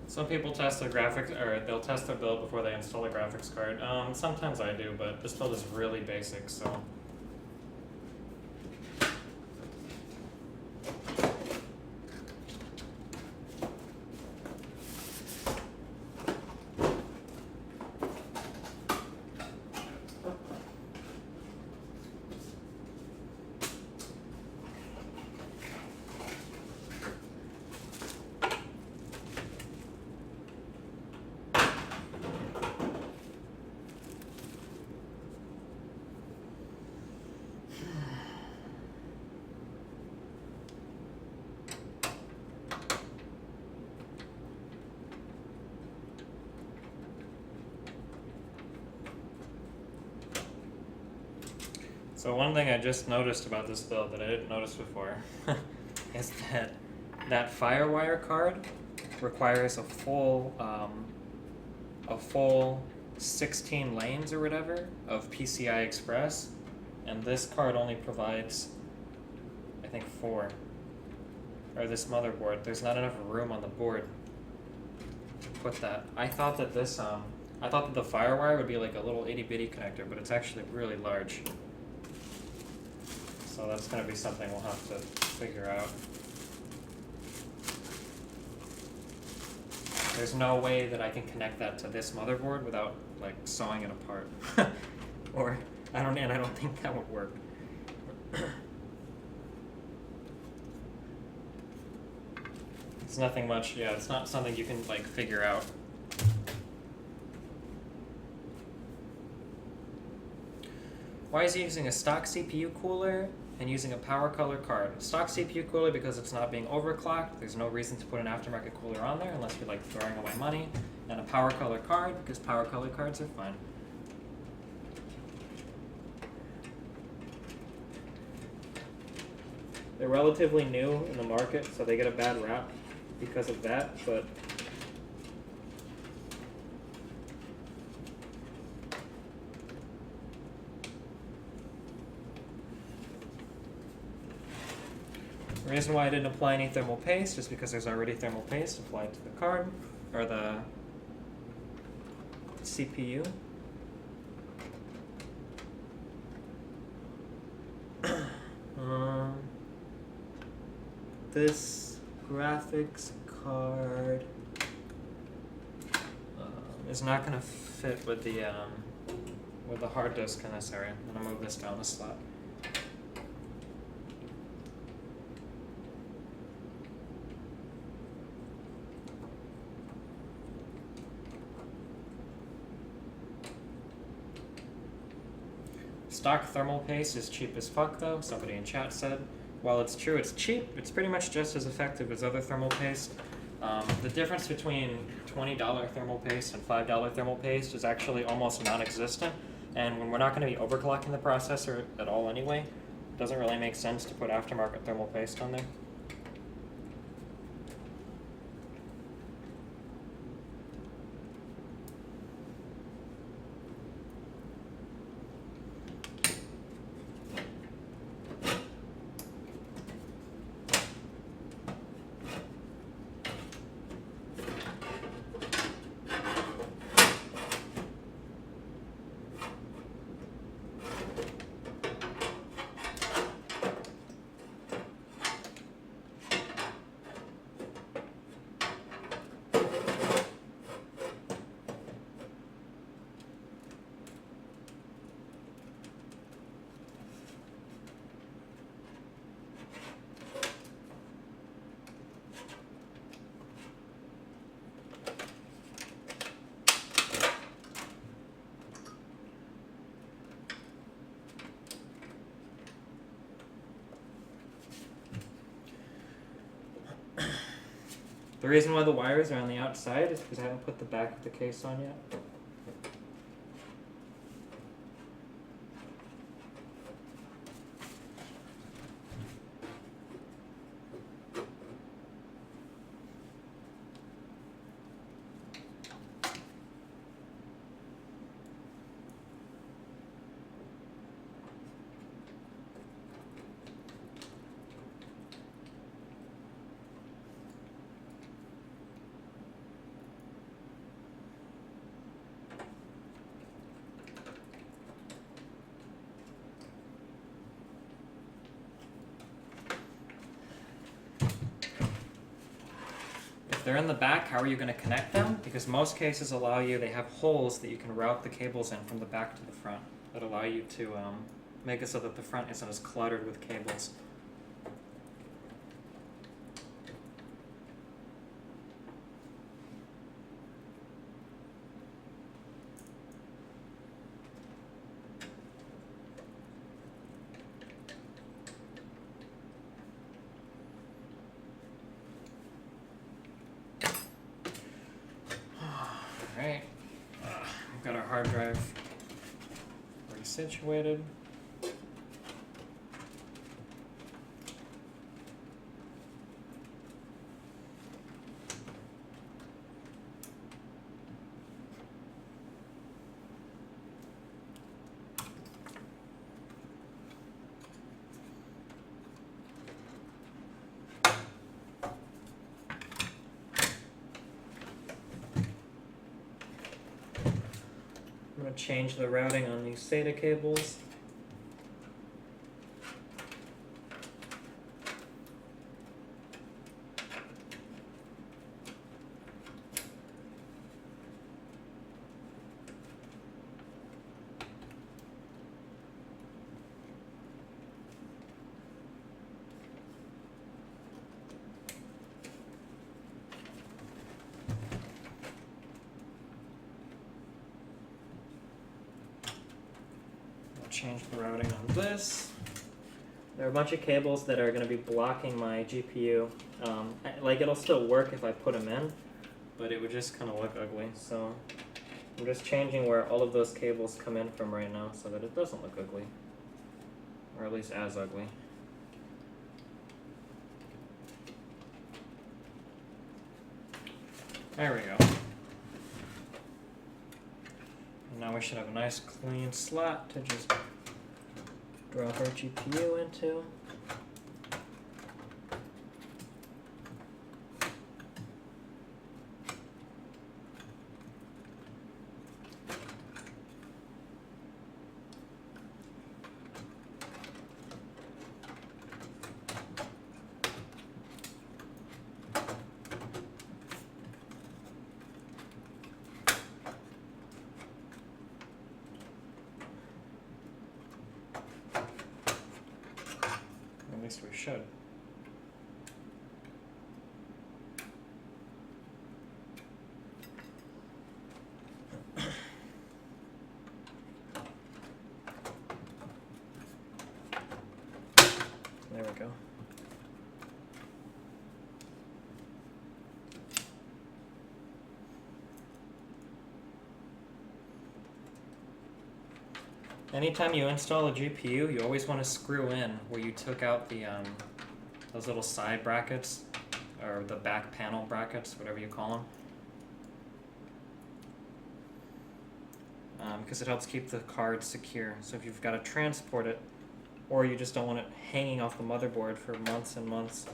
Speaker 1: Some people test their graphics, or they'll test their build before they install a graphics card. Sometimes I do, but this build is really basic, so. So one thing I just noticed about this build that I didn't notice before is that FireWire card requires a full 16 lanes or whatever of PCI Express, and this card only provides, I think, 4. Or this motherboard. There's not enough room on the board to put that. I thought that this I thought that the FireWire would be like a little itty bitty connector, but it's actually really large. So that's going to be something we'll have to figure out. There's no way that I can connect that to this motherboard without like sawing it apart. Or I don't think that would work. It's nothing much, yeah, it's not something you can like figure out. Why is he using a stock CPU cooler and using a power color card? Stock CPU cooler because it's not being overclocked. There's no reason to put an aftermarket cooler on there unless you're like throwing away money. And a power color card because power color cards are fine. They're relatively new in the market, so they get a bad rap because of that, but the reason why I didn't apply any thermal paste is because there's already thermal paste applied to the card, or the CPU. this graphics card is not going to fit with the hard disk in this area. I'm going to move this down the slot. Stock thermal paste is cheap as fuck though, somebody in chat said. While it's true it's cheap, it's pretty much just as effective as other thermal paste. The difference between $20 thermal paste and $5 thermal paste is actually almost non-existent, and when we're not going to be overclocking the processor at all anyway, it doesn't really make sense to put aftermarket thermal paste on there. The reason why the wires are on the outside is because I haven't put the back of the case on yet. If they're in the back, how are you going to connect them? Because most cases allow you, they have holes that you can route the cables in from the back to the front that allow you to make it so that the front isn't as cluttered with cables. Alright, we've got our hard drive resituated. I'm going to change the routing on these SATA cables. Change the routing on this. There are a bunch of cables that are going to be blocking my GPU. Like, it'll still work if I put them in, but it would just kind of look ugly. So I'm just changing where all of those cables come in from right now so that it doesn't look ugly, or at least as ugly. There we go. And now we should have a nice clean slot to just drop our GPU into. should. There we go. Anytime you install a GPU, you always want to screw in where you took out the those little side brackets, or the back panel brackets, whatever you call them, because it helps keep the card secure. So if you've got to transport it, or you just don't want it hanging off the motherboard for months and months.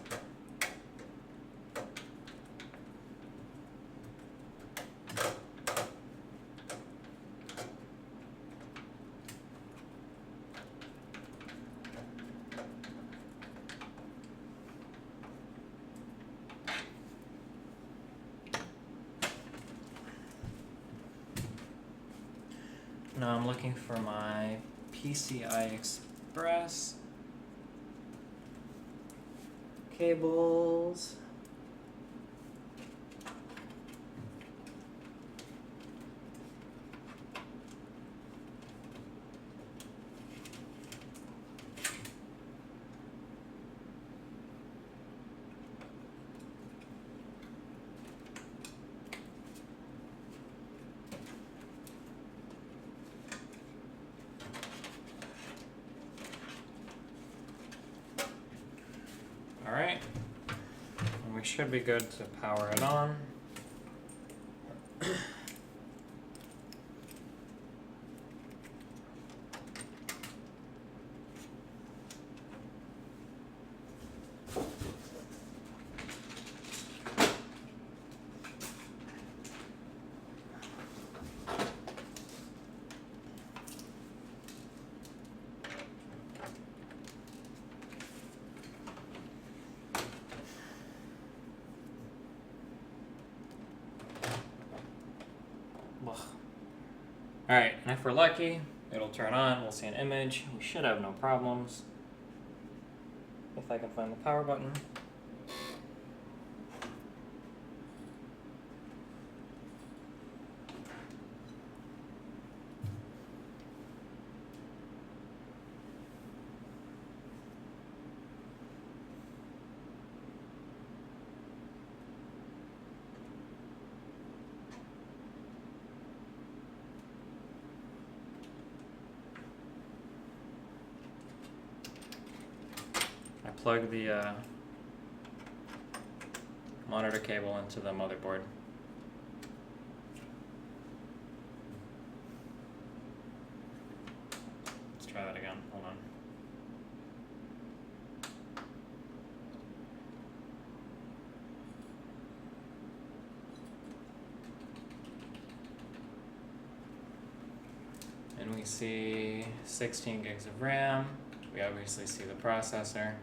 Speaker 1: Now I'm looking for my PCI Express cables. Alright, and we should be good to power it on. Alright, and if we're lucky, it'll turn on, we'll see an image, we should have no problems. If I can find the power button. Plug the monitor cable into the motherboard. Let's try that again. Hold on. And we see 16 gigs of RAM. We obviously see the processor.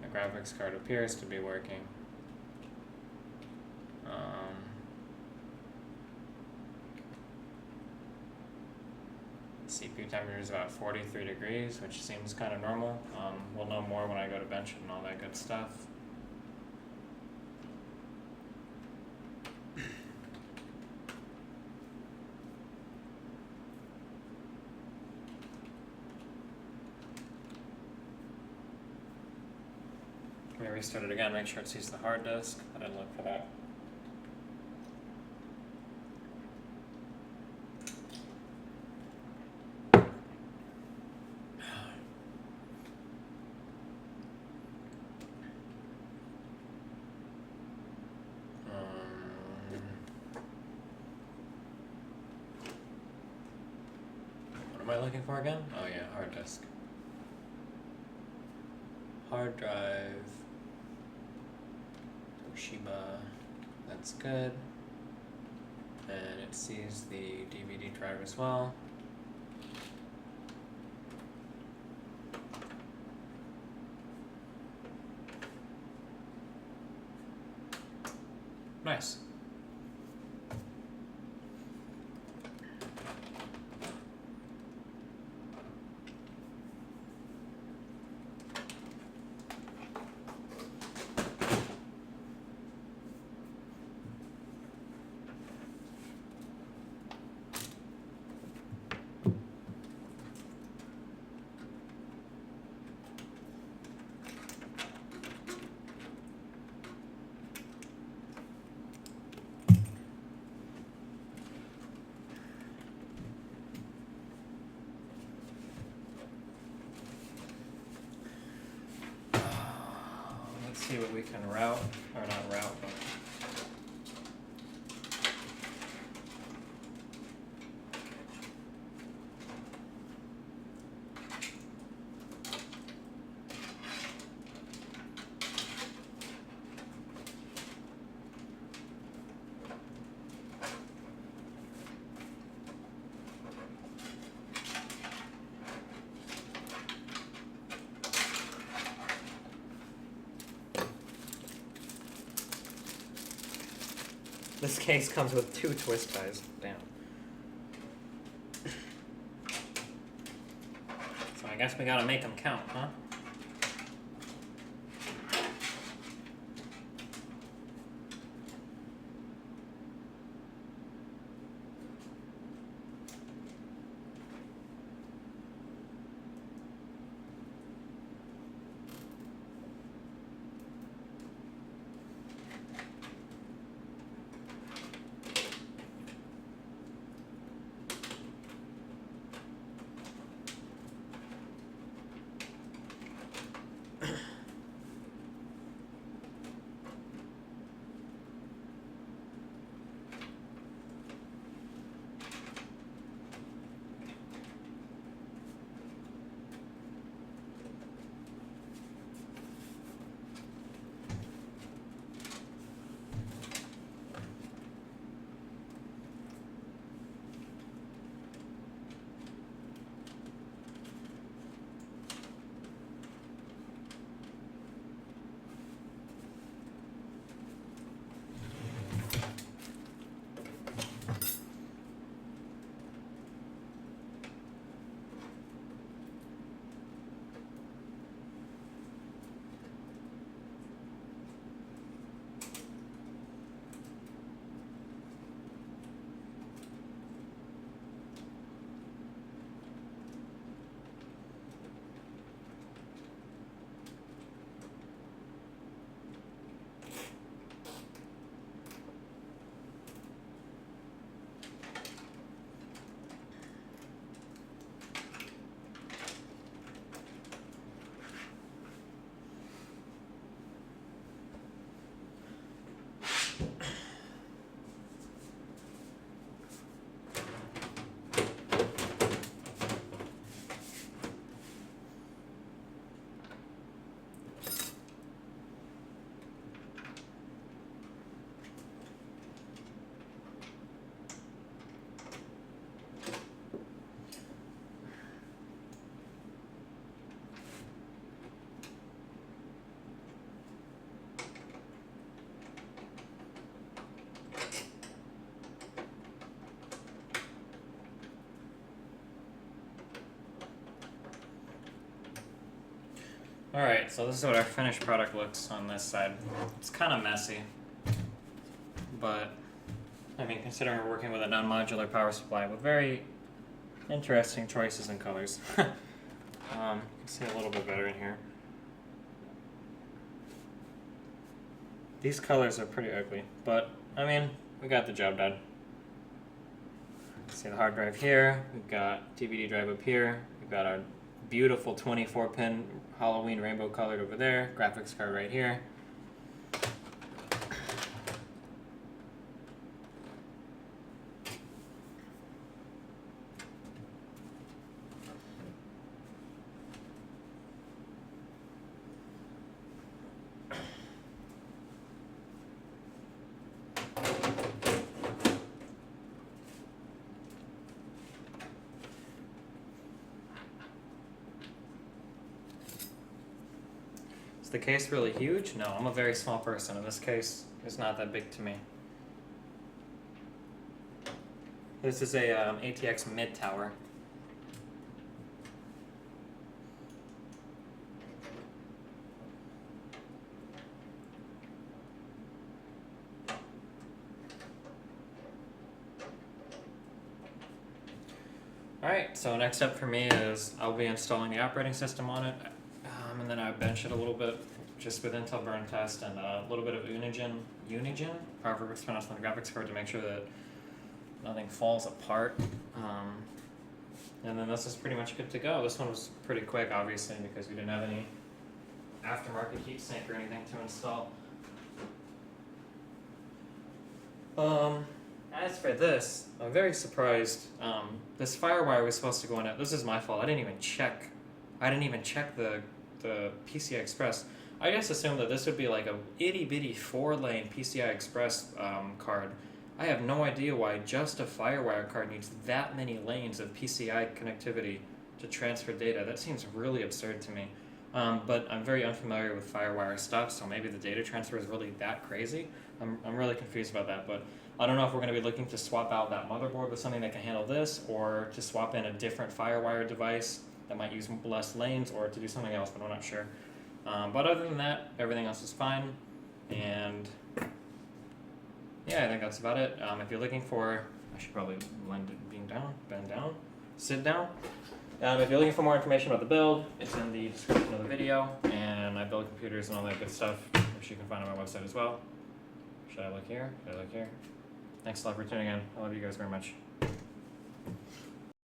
Speaker 1: The graphics card appears to be working. CPU temperature is about 43 degrees, which seems kind of normal. We'll know more when I go to bench and all that good stuff. Let me restart it again, make sure it sees the hard disk. I didn't look for that. What am I looking for again? Oh yeah, hard disk. Hard drive. Toshiba, that's good. And it sees the DVD drive as well. Nice. see what we can route, or not route, but this case comes with 2 twist ties. Damn. So I guess we gotta make them count, huh? Alright, so this is what our finished product looks on this side. It's kind of messy, but I mean, considering we're working with a non-modular power supply with very interesting choices in colors. You can see a little bit better in here. These colors are pretty ugly, but I mean, we got the job done. See the hard drive here, we've got DVD drive up here, we've got our beautiful 24-pin Halloween rainbow colored over there, graphics card right here. The case really huge? No, I'm a very small person, and this case is not that big to me. This is a ATX mid tower. Alright, so next up for me is I'll be installing the operating system on it. And then I bench it a little bit just with Intel burn test and a little bit of Unigen, however it's pronounced on the graphics card, to make sure that nothing falls apart. And then this is pretty much good to go. This one was pretty quick, obviously, because we didn't have any aftermarket heatsink or anything to install. As for this, I'm very surprised. This firewire was supposed to go in it. This is my fault. I didn't even check the PCI Express. I just assumed that this would be like a itty bitty 4-lane PCI Express card. I have no idea why just a FireWire card needs that many lanes of PCI connectivity to transfer data. That seems really absurd to me. But I'm very unfamiliar with FireWire stuff, so maybe the data transfer is really that crazy. I'm really confused about that, but I don't know if we're going to be looking to swap out that motherboard with something that can handle this, or to swap in a different FireWire device that might use less lanes, or to do something else, but I'm not sure. But other than that, everything else is fine, and yeah, I think that's about it. If you're looking for, I should probably bend down, sit down. If you're looking for more information about the build, it's in the description of the video, and I build computers and all that good stuff, which you can find on my website as well. Should I look here? Should I look here? Thanks a lot for tuning in. I love you guys very much.